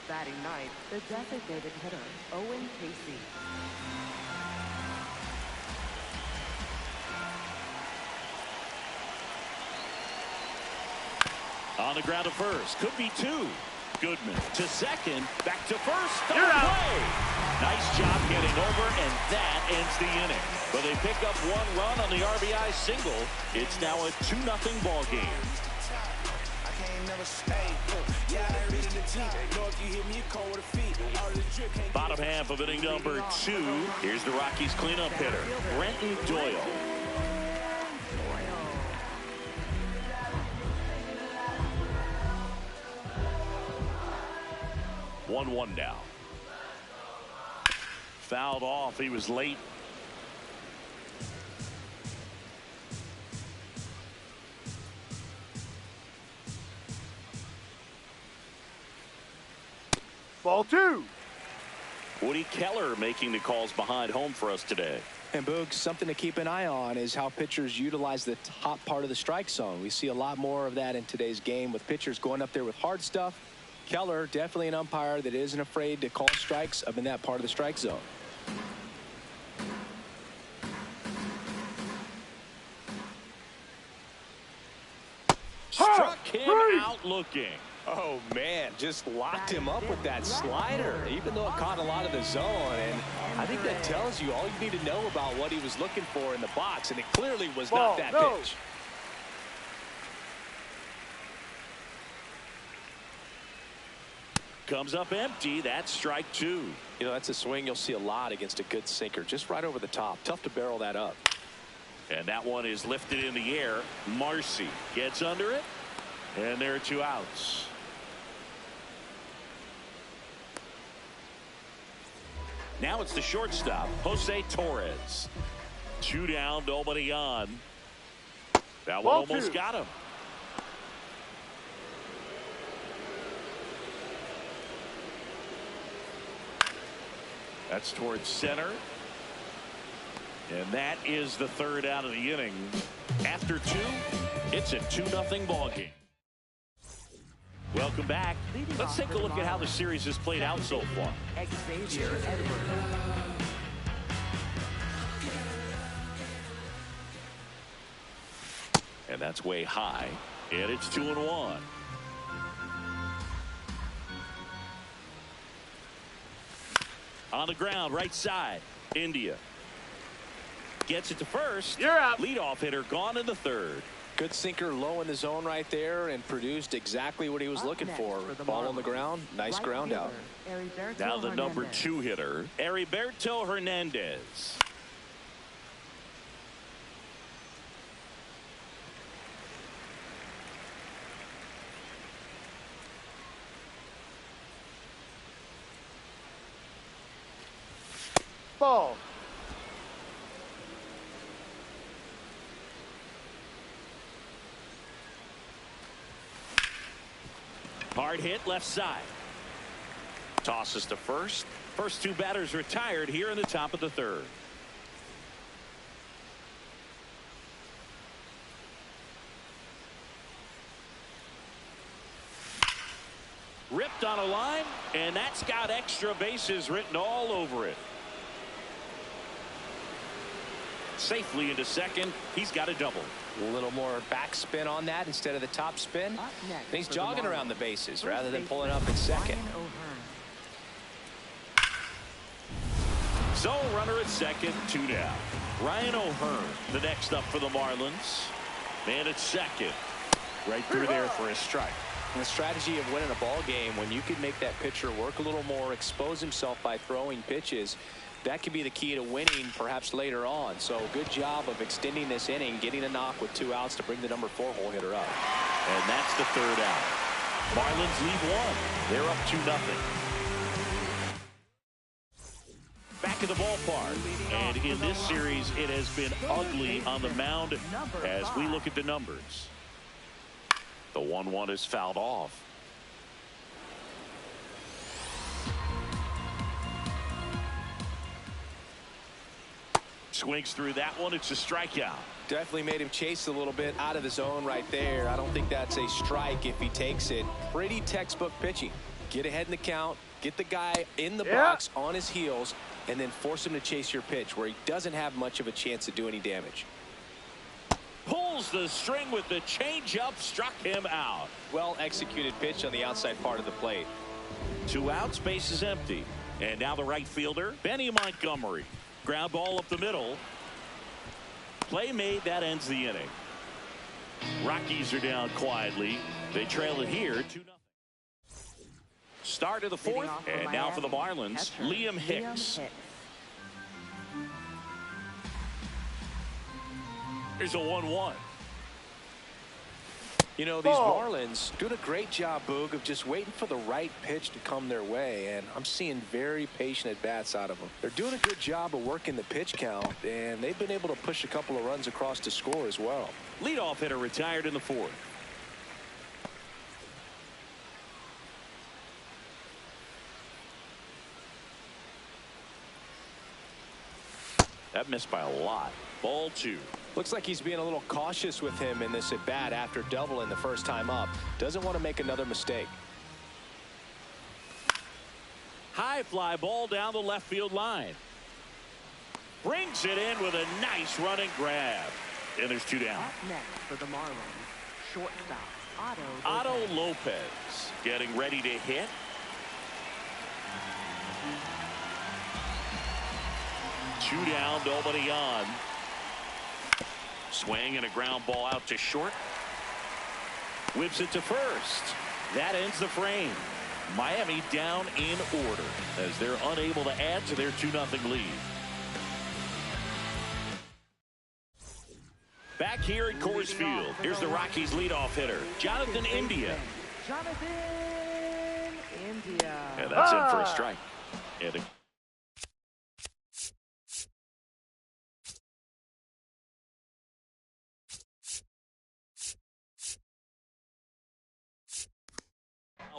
Batting ninth, the designated hitter, Owen Casey. On the ground to first. Could be 2. Goodman to second. Back to first. You're out. Nice job getting over, and that ends the inning. But they pick up 1 run on the RBI single. It's now a 2-0 ball game. Bottom half of inning number 2. Here's the Rockies cleanup hitter, Brenton Doyle. One now. Fouled off. He was late. Ball 2. Woody Keller making the calls behind home for us today. And Boog, something to keep an eye on is how pitchers utilize the top part of the strike zone. We see a lot more of that in today's game with pitchers going up there with hard stuff. Keller, definitely an umpire that isn't afraid to call strikes up in that part of the strike zone. Struck him out looking. Oh, man, just locked him up with that slider, even though it caught a lot of the zone. And I think that tells you all you need to know about what he was looking for in the box, and it clearly was not that pitch. Comes up empty. That's strike 2. You know, that's a swing you'll see a lot against a good sinker, just right over the top. Tough to barrel that up. And that one is lifted in the air. Marcy gets under it, and there are 2 outs. Now it's the shortstop, Jose Torres. 2 down, nobody on. That one almost got him. That's towards center. And that is the 3rd out of the inning. After 2, it's a 2-0 ball game. Welcome back. Let's take a look at how the series has played out so far. Xavier Edwards. And that's way high. And it's 2-1. On the ground, right side. India. Gets it to first. You're out. Leadoff hitter gone in the 3rd. Good sinker low in the zone right there and produced exactly what he was looking for. Ball on the ground. Nice ground out. Now the number 2 hitter, Heriberto Hernandez. Ball. Hard hit left side. Tosses to first. First 2 batters retired here in the top of the 3rd. Ripped on a line, and that's got extra bases written all over it. safely into second. He's got a double. A little more backspin on that instead of the top spin. Up next And he's for the jogging Marlins, around the bases first rather than baseman, pulling up in second. Ryan O'Hearn. So runner at second, 2 down. Ryan O'Hearn, the next up for the Marlins. Man at second. Right through there for a strike. And the strategy of winning a ball game, when you can make that pitcher work a little more, expose himself by throwing pitches, that could be the key to winning perhaps later on. So good job of extending this inning, getting a knock with 2 outs to bring the number 4 hole hitter up. And that's the 3rd out. Marlins lead 1. They're up 2-0. Back at the ballpark, and in this series it has been ugly on the mound as we look at the numbers. The 1-1 is fouled off. Swings through that one. It's a strikeout. Definitely made him chase a little bit out of the zone right there. I don't think that's a strike if he takes it. Pretty textbook pitching. Get ahead in the count, get the guy in the box on his heels, and then force him to chase your pitch where he doesn't have much of a chance to do any damage. Pulls the string with the changeup, struck him out. Well executed pitch on the outside part of the plate. 2 outs, base is empty. And now the right fielder, Benny Montgomery. Ground ball up the middle. Play made, that ends the inning. Rockies are down quietly. They trail it here 2-0. Start of the 4th, and now for the Marlins, Liam Hicks. Here's a 1-1. You know, these Marlins doing a great job, Boog, of just waiting for the right pitch to come their way, and I'm seeing very patient at-bats out of them. They're doing a good job of working the pitch count, and they've been able to push a couple of runs across to score as well. Leadoff hitter retired in the 4th. That missed by a lot. Ball 2. Looks like he's being a little cautious with him in this at-bat after doubling the first time up. Doesn't want to make another mistake. High fly ball down the left field line. Brings it in with a nice running grab. And there's 2 down. Up next for the Marlins, shortstop Otto Lopez getting ready to hit. Two down, nobody on. Swing and a ground ball out to short. Whips it to first. That ends the frame. Miami down in order as they're unable to add to their 2-0 lead. Back here at Coors Field, here's the Rockies leadoff hitter, Jonathan India. Jonathan India. And that's in for a strike. And a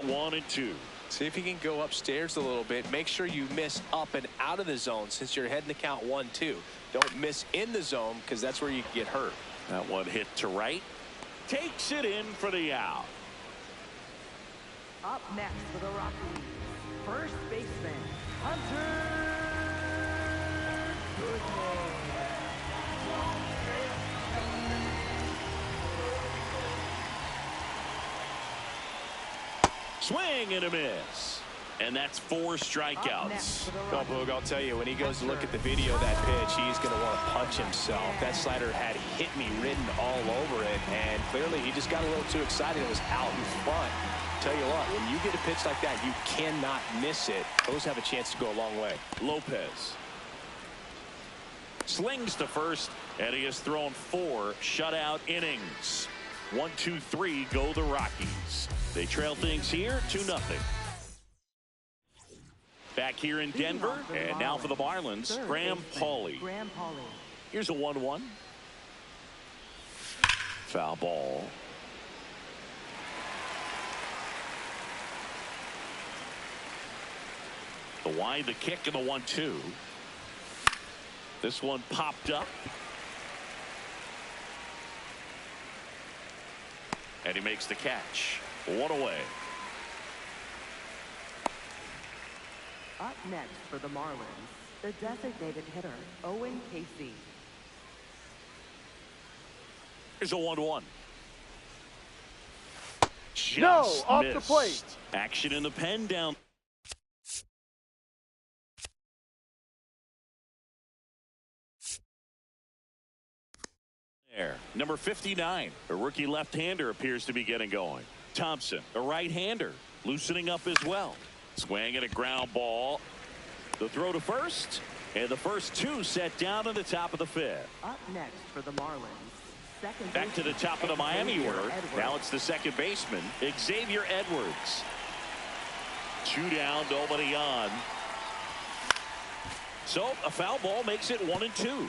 1 and 2. See if you can go upstairs a little bit. Make sure you miss up and out of the zone since you're heading to count 1-2. Don't miss in the zone because that's where you can get hurt. That one hit to right. Takes it in for the out. Up next for the Rockies, first baseman, Hunter Goodman. Swing and a miss. And that's 4 strikeouts. Oh, Boog, I'll tell you, when he goes to look at the video of that pitch, he's going to want to punch himself. That slider had hit me written all over it, and clearly he just got a little too excited. It was out in front. Tell you what, when you get a pitch like that, you cannot miss it. Those have a chance to go a long way. Lopez slings to first, and he has thrown 4 shutout innings. 1, 2, 3 go the Rockies. They trail things here 2-0. Back here in Denver, and now for the Marlins, Graham Pauley. Here's a 1-1. Foul ball. The wide, the kick, and the 1-2. This one popped up. And he makes the catch. 1 away. Up next for the Marlins, the designated hitter, Owen Casey. Here's a 1-1. No, off the missed. plate. Action in the pen down. There. Number 59, a rookie left-hander, appears to be getting going. Thompson, a right-hander, loosening up as well. Swing and a ground ball. The throw to first, and the first two set down in the top of the fifth. Up next for the Marlins. Second Back to the top of the Miami order. Now it's the second baseman, Xavier Edwards. 2 down, nobody on. So a foul ball makes it 1-2.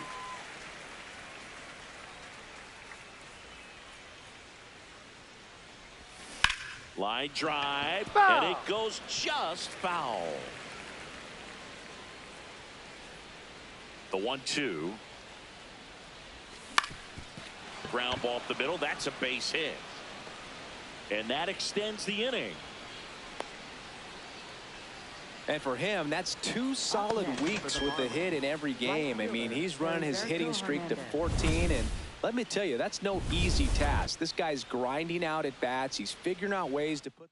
Line drive, foul. and it goes just foul. The 1-2. Ground ball up the middle. That's a base hit. And that extends the inning. And for him, that's 2 solid weeks with a hit in every game. I mean, he's run his hitting streak to 14, and let me tell you, that's no easy task. This guy's grinding out at bats. He's figuring out ways to put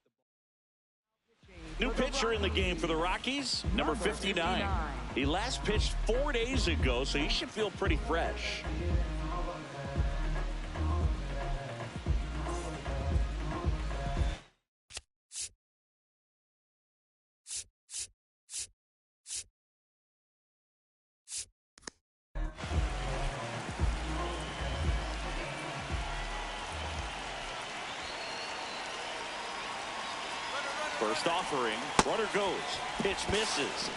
the New pitcher in the game for the Rockies, number 59. He last pitched 4 days ago, so he should feel pretty fresh. First offering, runner goes, pitch misses.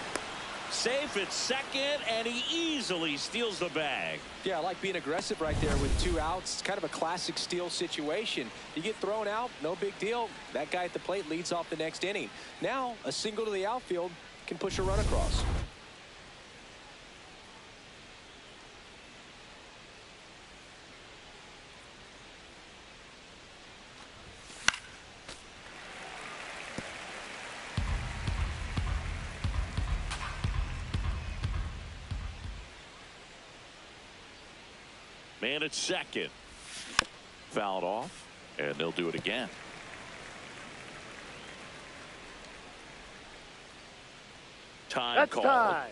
Safe at second, and he easily steals the bag. Yeah, I like being aggressive right there with 2 outs. It's kind of a classic steal situation. You get thrown out, no big deal. That guy at the plate leads off the next inning. Now, a single to the outfield can push a run across. Man at second. Fouled off, and they'll do it again. Time That's called. time.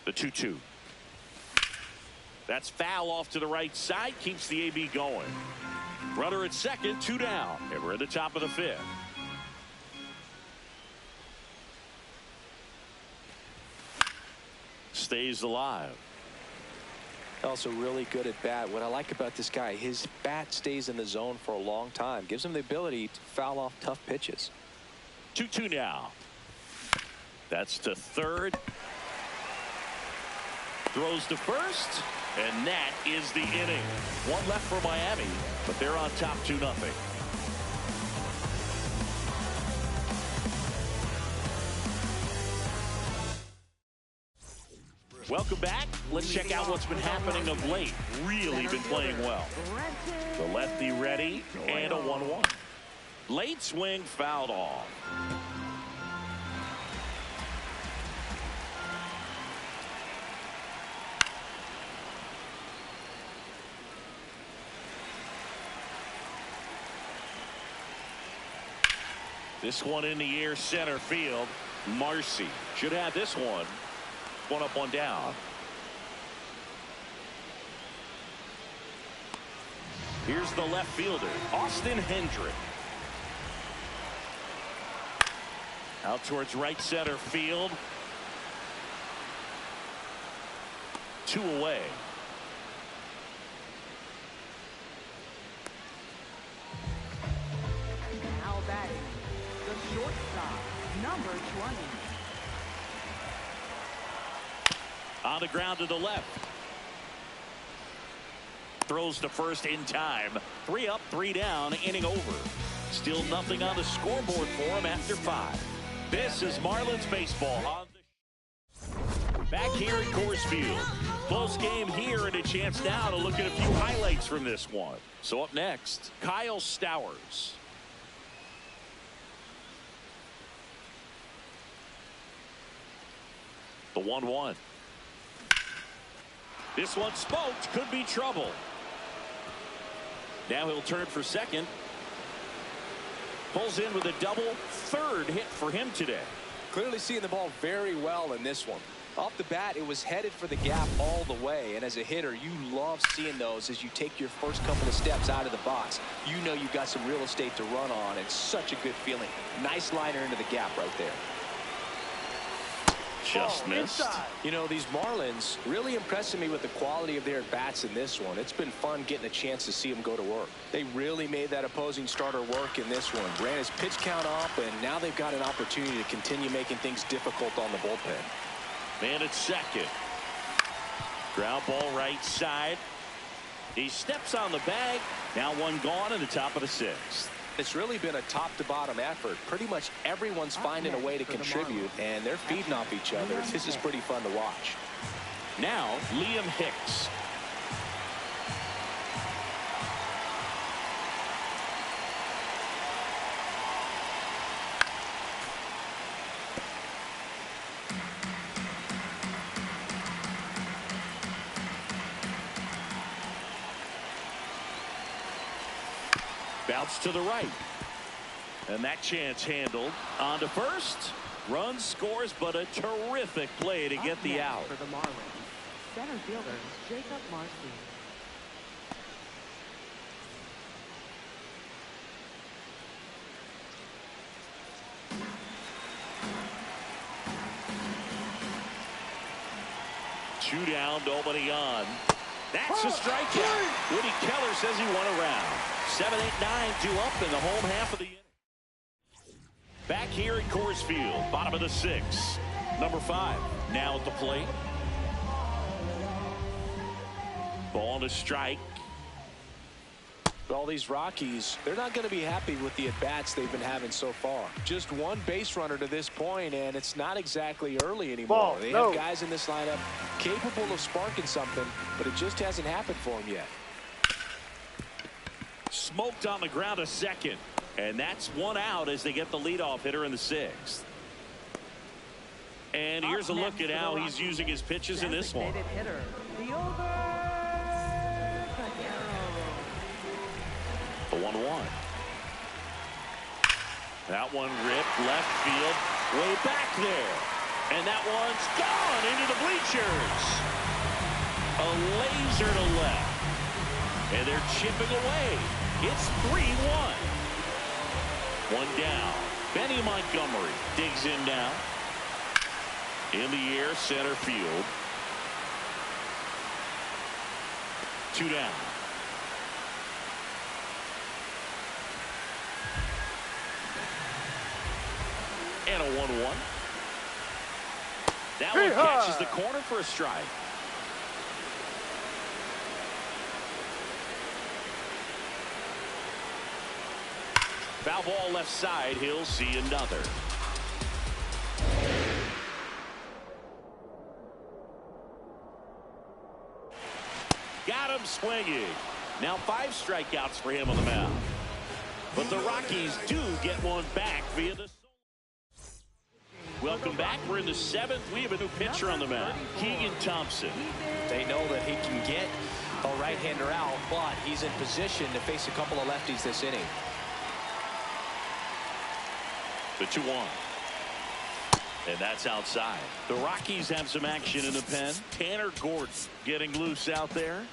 The 2-2. That's foul off to the right side. Keeps the AB going. Runner at second, 2 down. And we're at the top of the fifth. Stays alive. Also really good at bat. What I like about this guy, his bat stays in the zone for a long time. Gives him the ability to foul off tough pitches. 2-2 now. That's to third. Throws to first. And that is the inning. 1 left for Miami, but they're on top 2-0. Welcome back. Let's check out what's been happening of late. Really been playing well. The lefty ready, and a 1-1. Late swing fouled off. This one in the air, center field. Marcy should have this one. 1 up, 1 down. Here's the left fielder, Austin Hendrick. Out towards right center field. 2 away. Now batting, the shortstop, number 20. On the ground to the left. Throws to first in time. 3 up, 3 down, inning over. Still nothing on the scoreboard for him after 5. This is Marlins baseball on the back here at Coors Field. Close game here, and a chance now to look at a few highlights from this one. So up next, Kyle Stowers. The 1-1. This one smoked. Could be trouble. Now he'll turn for second. Pulls in with a double. Third hit for him today. Clearly seeing the ball very well in this one. Off the bat, it was headed for the gap all the way, and as a hitter, you love seeing those as you take your first couple of steps out of the box. You know you've got some real estate to run on. It's such a good feeling. Nice liner into the gap right there. Just missed. You know, these Marlins really impressing me with the quality of their bats in this one. It's been fun getting a chance to see them go to work. They really made that opposing starter work in this one. Ran his pitch count up, and now they've got an opportunity to continue making things difficult on the bullpen. Man at second. Ground ball right side. He steps on the bag. Now one gone in the top of the sixth. It's really been a top-to-bottom effort. Pretty much everyone's finding a way to contribute, and they're feeding off each other. This is pretty fun to watch. Now Liam Hicks. Bounce to the right. And that chance handled. On to first. Run scores, but a terrific play to get the out. For the Marlins, center fielder Jacob Marcy. Two down, nobody on. That's a strikeout. Woody Keller says he won a round. 7, 8, 9, 2 up in the home half of the inning. Back here at Coors Field, bottom of the sixth. Number 5 now at the plate. Ball to strike. Well, these Rockies, they're not going to be happy with the at-bats they've been having so far. Just one base runner to this point, and it's not exactly early anymore. They have guys in this lineup capable of sparking something, but it just hasn't happened for them yet. Smoked on the ground to second. And that's one out as they get the leadoff hitter in the sixth. And here's a look at how he's using his pitches in this one. Hitter, the 1-1. That one ripped left field, way back there. And that one's gone into the bleachers. A laser to left. And they're chipping away. It's 3-1. One down. Benny Montgomery digs in now. In the air, center field. 2 down. And a 1-1. That one catches the corner for a strike. Foul ball left side. He'll see another. Got him swinging. Now 5 strikeouts for him on the mound. But the Rockies do get one back via the. Welcome back. We're in the 7th. We have a new pitcher on the mound, Keegan Thompson. They know that he can get a right-hander out, but he's in position to face a couple of lefties this inning. The 2-1. And that's outside. The Rockies have some action in the pen. Tanner Gordon getting loose out there.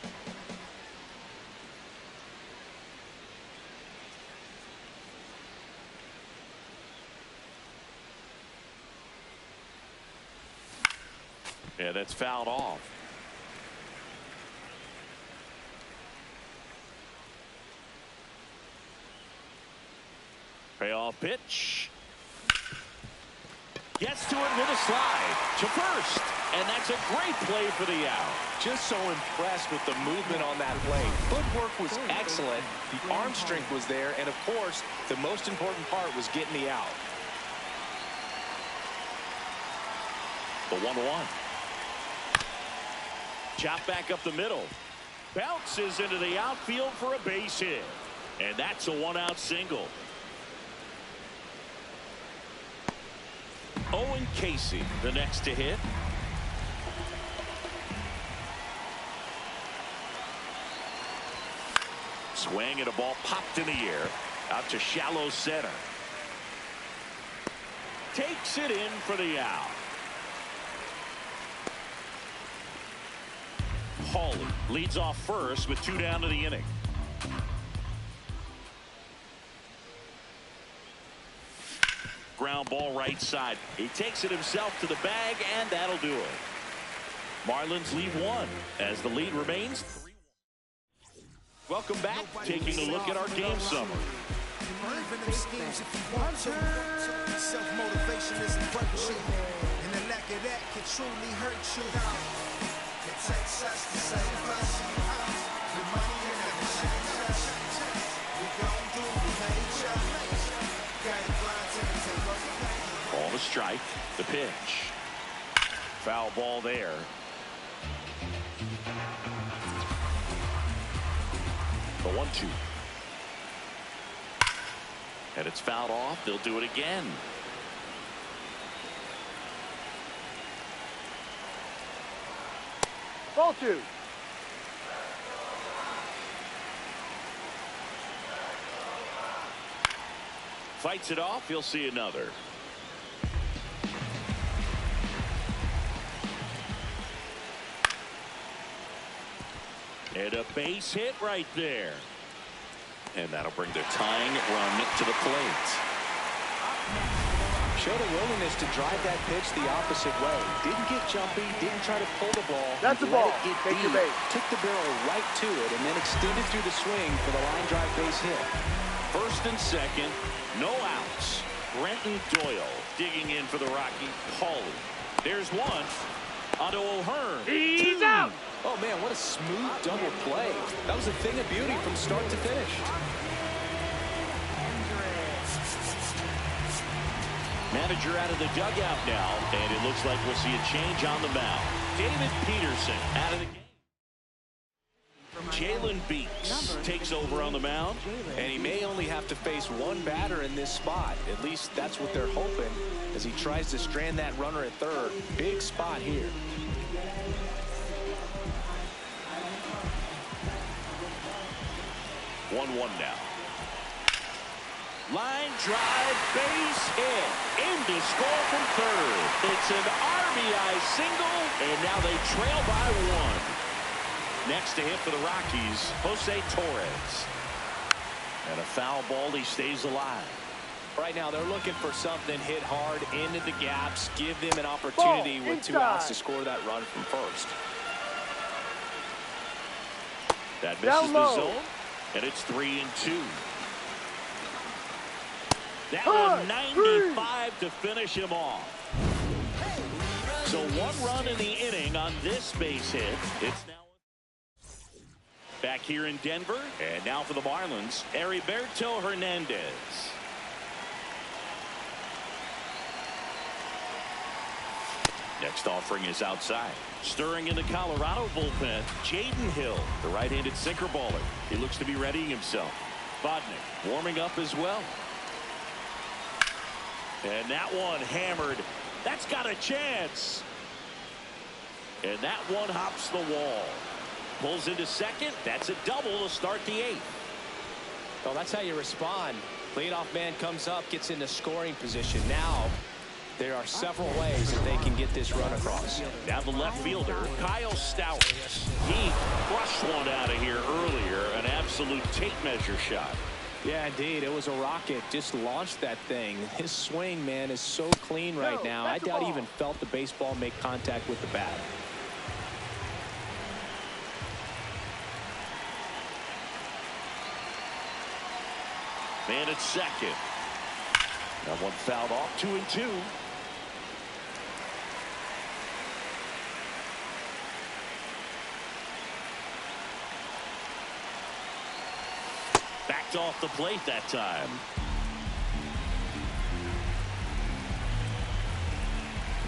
Yeah, that's fouled off. Payoff pitch. Gets to it with a slide to first. And that's a great play for the out. Just so impressed with the movement on that play. Footwork was excellent. The arm strength was there. And, of course, the most important part was getting the out. The 1-1. Chop back up the middle. Bounces into the outfield for a base hit. And that's a 1-out single. Owen Casey, the next to hit. Swing and a ball popped in the air out to shallow center. Takes it in for the out. Hawley leads off first with 2 down to the inning. Ground ball right side. He takes it himself to the bag, and that'll do it. Marlins lead 1 as the lead remains 3-1. Welcome back. Taking a look at our game summary. Self-motivation is a virtue, and the lack of that can truly hurt you. It takes us to save us. The money and everything. We gon' do the major. Gotta grind till it takes us. Ball to strike. The pitch. Foul ball there. The 1-2. And it's fouled off. They'll do it again. Ball 2. Fights it off. You'll see another. And a base hit right there. And that'll bring the tying run to the plate. Showed a willingness to drive that pitch the opposite way. Didn't get jumpy, didn't try to pull the ball. That's the ball. Take your base. Took the barrel right to it and then extended through the swing for the line drive base hit. First and second, no outs. Brenton Doyle digging in for the Rocky. Hawley. There's one. Onto O'Hearn. He's out. Oh, man, what a smooth double play. That was a thing of beauty from start to finish. Manager out of the dugout now, and it looks like we'll see a change on the mound. David Peterson out of the game. Jalen Beeks takes over on the mound. And he may only have to face one batter in this spot. At least that's what they're hoping as he tries to strand that runner at third. Big spot here. 1-1 now. Line drive, base hit. In to score from third. It's an RBI single, and now they trail by 1. Next to hit for the Rockies, Jose Torres. And a foul ball, he stays alive. Right now, they're looking for something hit hard into the gaps, give them an opportunity with 2 outs to score that run from first. That misses the zone, and it's 3-2. That was 95 to finish him off. So 1 run in the inning on this base hit. It's now back here in Denver, and now for the Marlins, Heriberto Hernandez. Next offering is outside. Stirring in the Colorado bullpen, Jaden Hill, the right-handed sinker baller. He looks to be readying himself. Vodnik warming up as well. And that one hammered. That's got a chance. And that one hops the wall. Pulls into second. That's a double to start the 8th. Well, that's how you respond. Leadoff man comes up, gets into scoring position. Now, there are several ways that they can get this run across. Now the left fielder, Kyle Stowers. He crushed one out of here earlier. An absolute tape measure shot. Yeah, indeed. It was a rocket. Just launched that thing. His swing, man, is so clean right now. I doubt he even felt the baseball make contact with the bat. Man at second. That one fouled off. 2-2. Backed off the plate that time.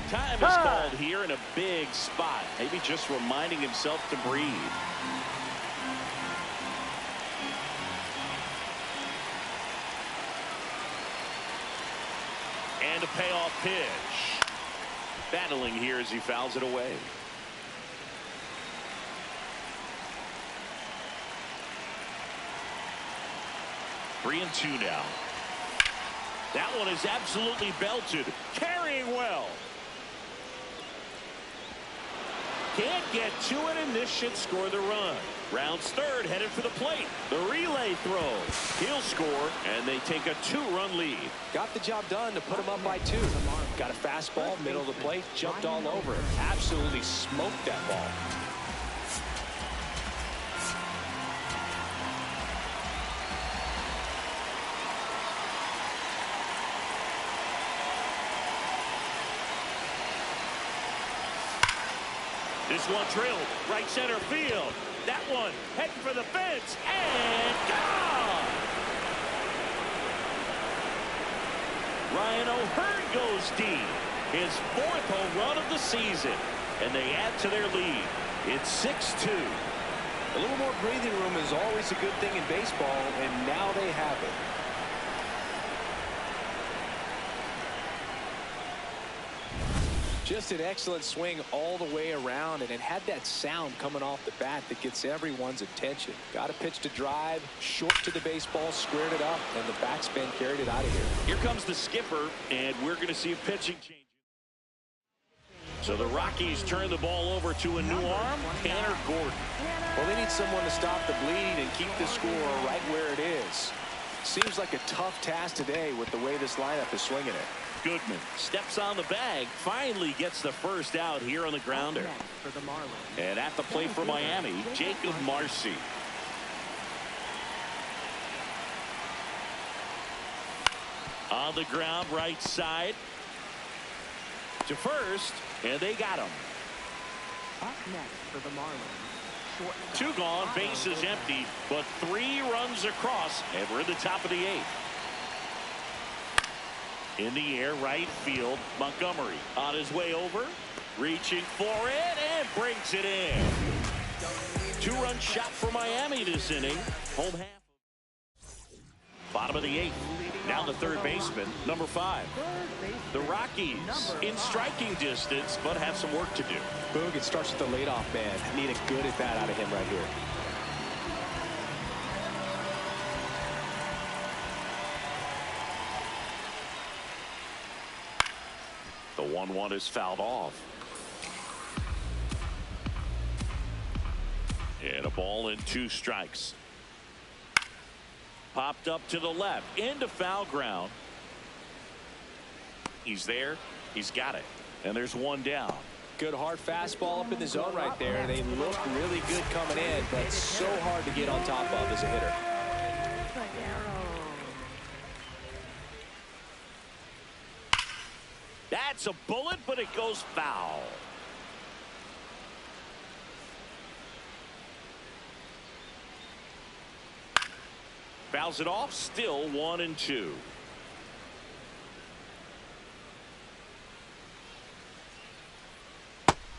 Time is called here in a big spot. Maybe just reminding himself to breathe. And a payoff pitch. Battling here as he fouls it away. 3-2 now. That one is absolutely belted. Carrying well. Can't get to it, and this should score the run. Rounds third, headed for the plate. The relay throw. He'll score, and they take a 2-run lead. Got the job done to put him up by 2. Got a fastball, middle of the plate, jumped all over it. Absolutely smoked that ball. This one drilled right center field. That one heading for the fence and gone. Ryan O'Hearn goes deep. His 4th home run of the season, and they add to their lead. It's 6-2. A little more breathing room is always a good thing in baseball, and now they have it. Just an excellent swing all the way around, and it had that sound coming off the bat that gets everyone's attention. Got a pitch to drive, short to the baseball, squared it up, and the backspin carried it out of here. Here comes the skipper, and we're going to see a pitching change. So the Rockies turn the ball over to a new arm, Tanner Gordon. Well, they need someone to stop the bleed and keep the score right where it is. Seems like a tough task today with the way this lineup is swinging it. Goodman steps on the bag, finally gets the first out here on the grounder. For the Marlins. And at the plate for Miami, Jacob Marcy. On the ground, right side to first, and they got him. Up next for the Marlins. 2 gone, bases empty, but 3 runs across, and we're in the top of the 8th. In the air, right field, Montgomery on his way over, reaching for it, and brings it in. 2-run shot for Miami this inning. Home half. Bottom of the 8th. Now the third baseman, number 5. The Rockies in striking distance, but have some work to do. Boog, it starts with the leadoff man. Need a good at bat out of him right here. The 1-1 is fouled off. And a ball and 2 strikes. Popped up to the left into foul ground. He's there. He's got it. And there's 1 down. Good hard fastball up in the zone right there. They look really good coming in, but so hard to get on top of as a hitter. That's a bullet, but it goes foul. Fouls it off, still 1-2.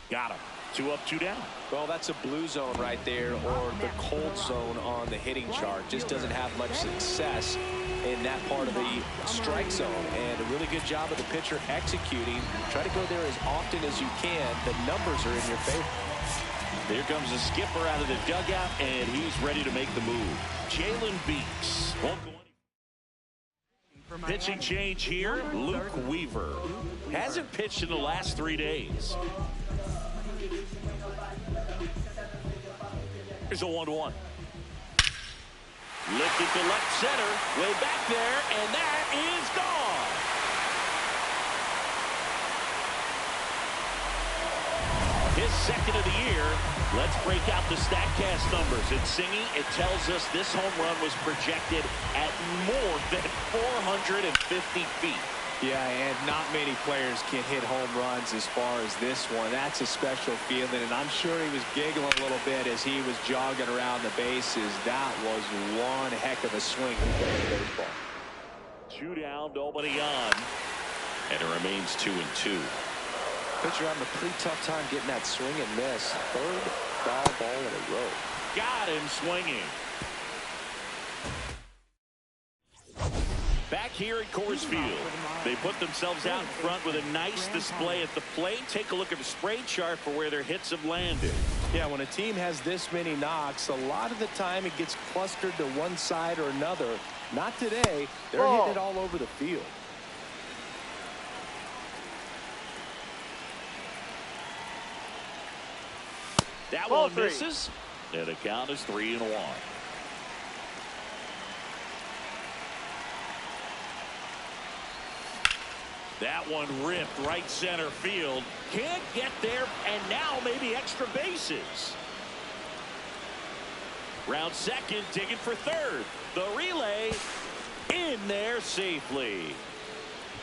Got him. 2 up, 2 down. Well, that's a blue zone right there, or the cold zone on the hitting chart. Just doesn't have much success in that part of the strike zone, and a really good job of the pitcher executing. Try to go there as often as you can. The numbers are in your favor. Here comes the skipper out of the dugout, and he's ready to make the move. Jalen Beeks won't go any. Pitching change here, Luke Weaver. Hasn't pitched in the last 3 days. Here's a 1-1. Lifted to left center, way back there, and that is gone. His 2nd of the year. Let's break out the StatCast numbers. And Singy, it tells us this home run was projected at more than 450 feet. Yeah, and not many players can hit home runs as far as this one. That's a special feeling, and I'm sure he was giggling a little bit as he was jogging around the bases. That was one heck of a swing to play baseball. 2 down, nobody on. And it remains 2-2. Pitcher having a pretty tough time getting that swing and miss. 3rd foul ball in a row. Got him swinging. Back here at Coors Field, they put themselves out in front with a nice display at the plate. Take a look at the spray chart for where their hits have landed. Yeah, when a team has this many knocks, a lot of the time it gets clustered to one side or another. Not today. They're Ball. hitting it all over the field. That Ball one three. misses. And the count is 3-1. That one ripped right center field. Can't get there, and now maybe extra bases. Round second, digging for third. The relay in there safely.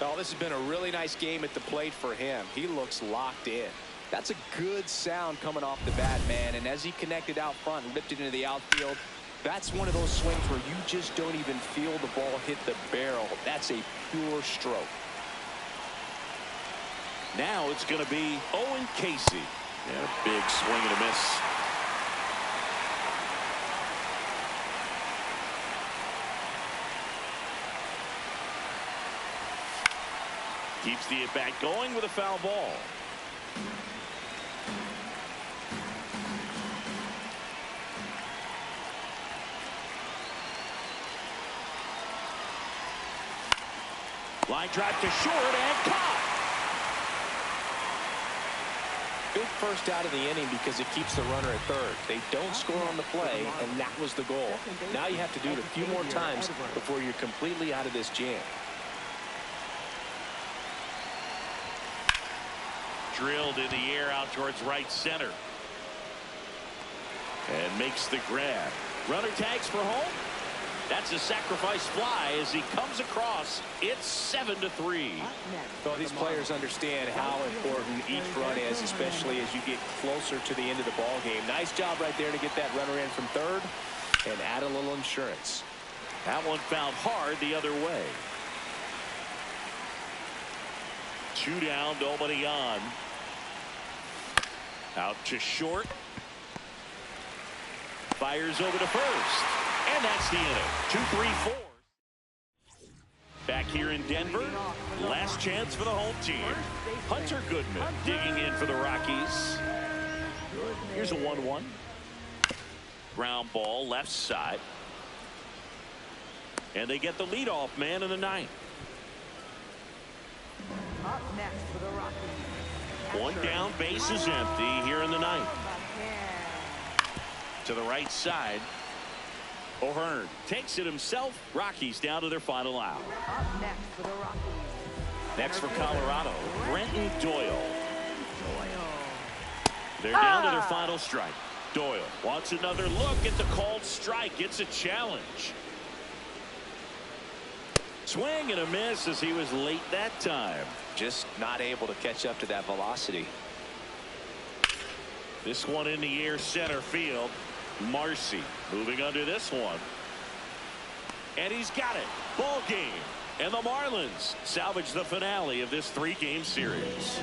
Oh, this has been a really nice game at the plate for him. He looks locked in. That's a good sound coming off the bat, man. And as he connected out front and ripped it into the outfield, that's one of those swings where you just don't even feel the ball hit the barrel. That's a pure stroke. Now it's going to be Owen Casey. And a big swing and a miss. Keeps the at-bat going with a foul ball. Line drive to short and caught. Big first out of the inning because it keeps the runner at third. They don't score on the play, and that was the goal. Now you have to do it a few more times before you're completely out of this jam. Drilled in the air out towards right center. And makes the grab. Runner tags for home. That's a sacrifice fly as he comes across. It's 7-3. Well, these players understand how important each run is, especially as you get closer to the end of the ball game. Nice job right there to get that runner in from third and add a little insurance. That one found hard the other way. 2 down, nobody on. Out to short. Fires over to first. And that's the inning. 2-3-4. Back here in Denver. Last chance for the home team. Hunter Goodman digging in for the Rockies. Here's a 1-1. Ground ball left side. And they get the leadoff man in the ninth. Up next for the Rockies. One down, base is empty here in the ninth. To the right side. O'Hearn takes it himself. Rockies down to their final out. Up next for the Rockies. Next for Colorado, Brenton Doyle. They're down to their final strike. Doyle wants another look at the called strike. It's a challenge. Swing and a miss as he was late that time. Just not able to catch up to that velocity. This one in the air center field. Marcy moving under this one. And he's got it. Ball game. And the Marlins salvage the finale of this 3-game series.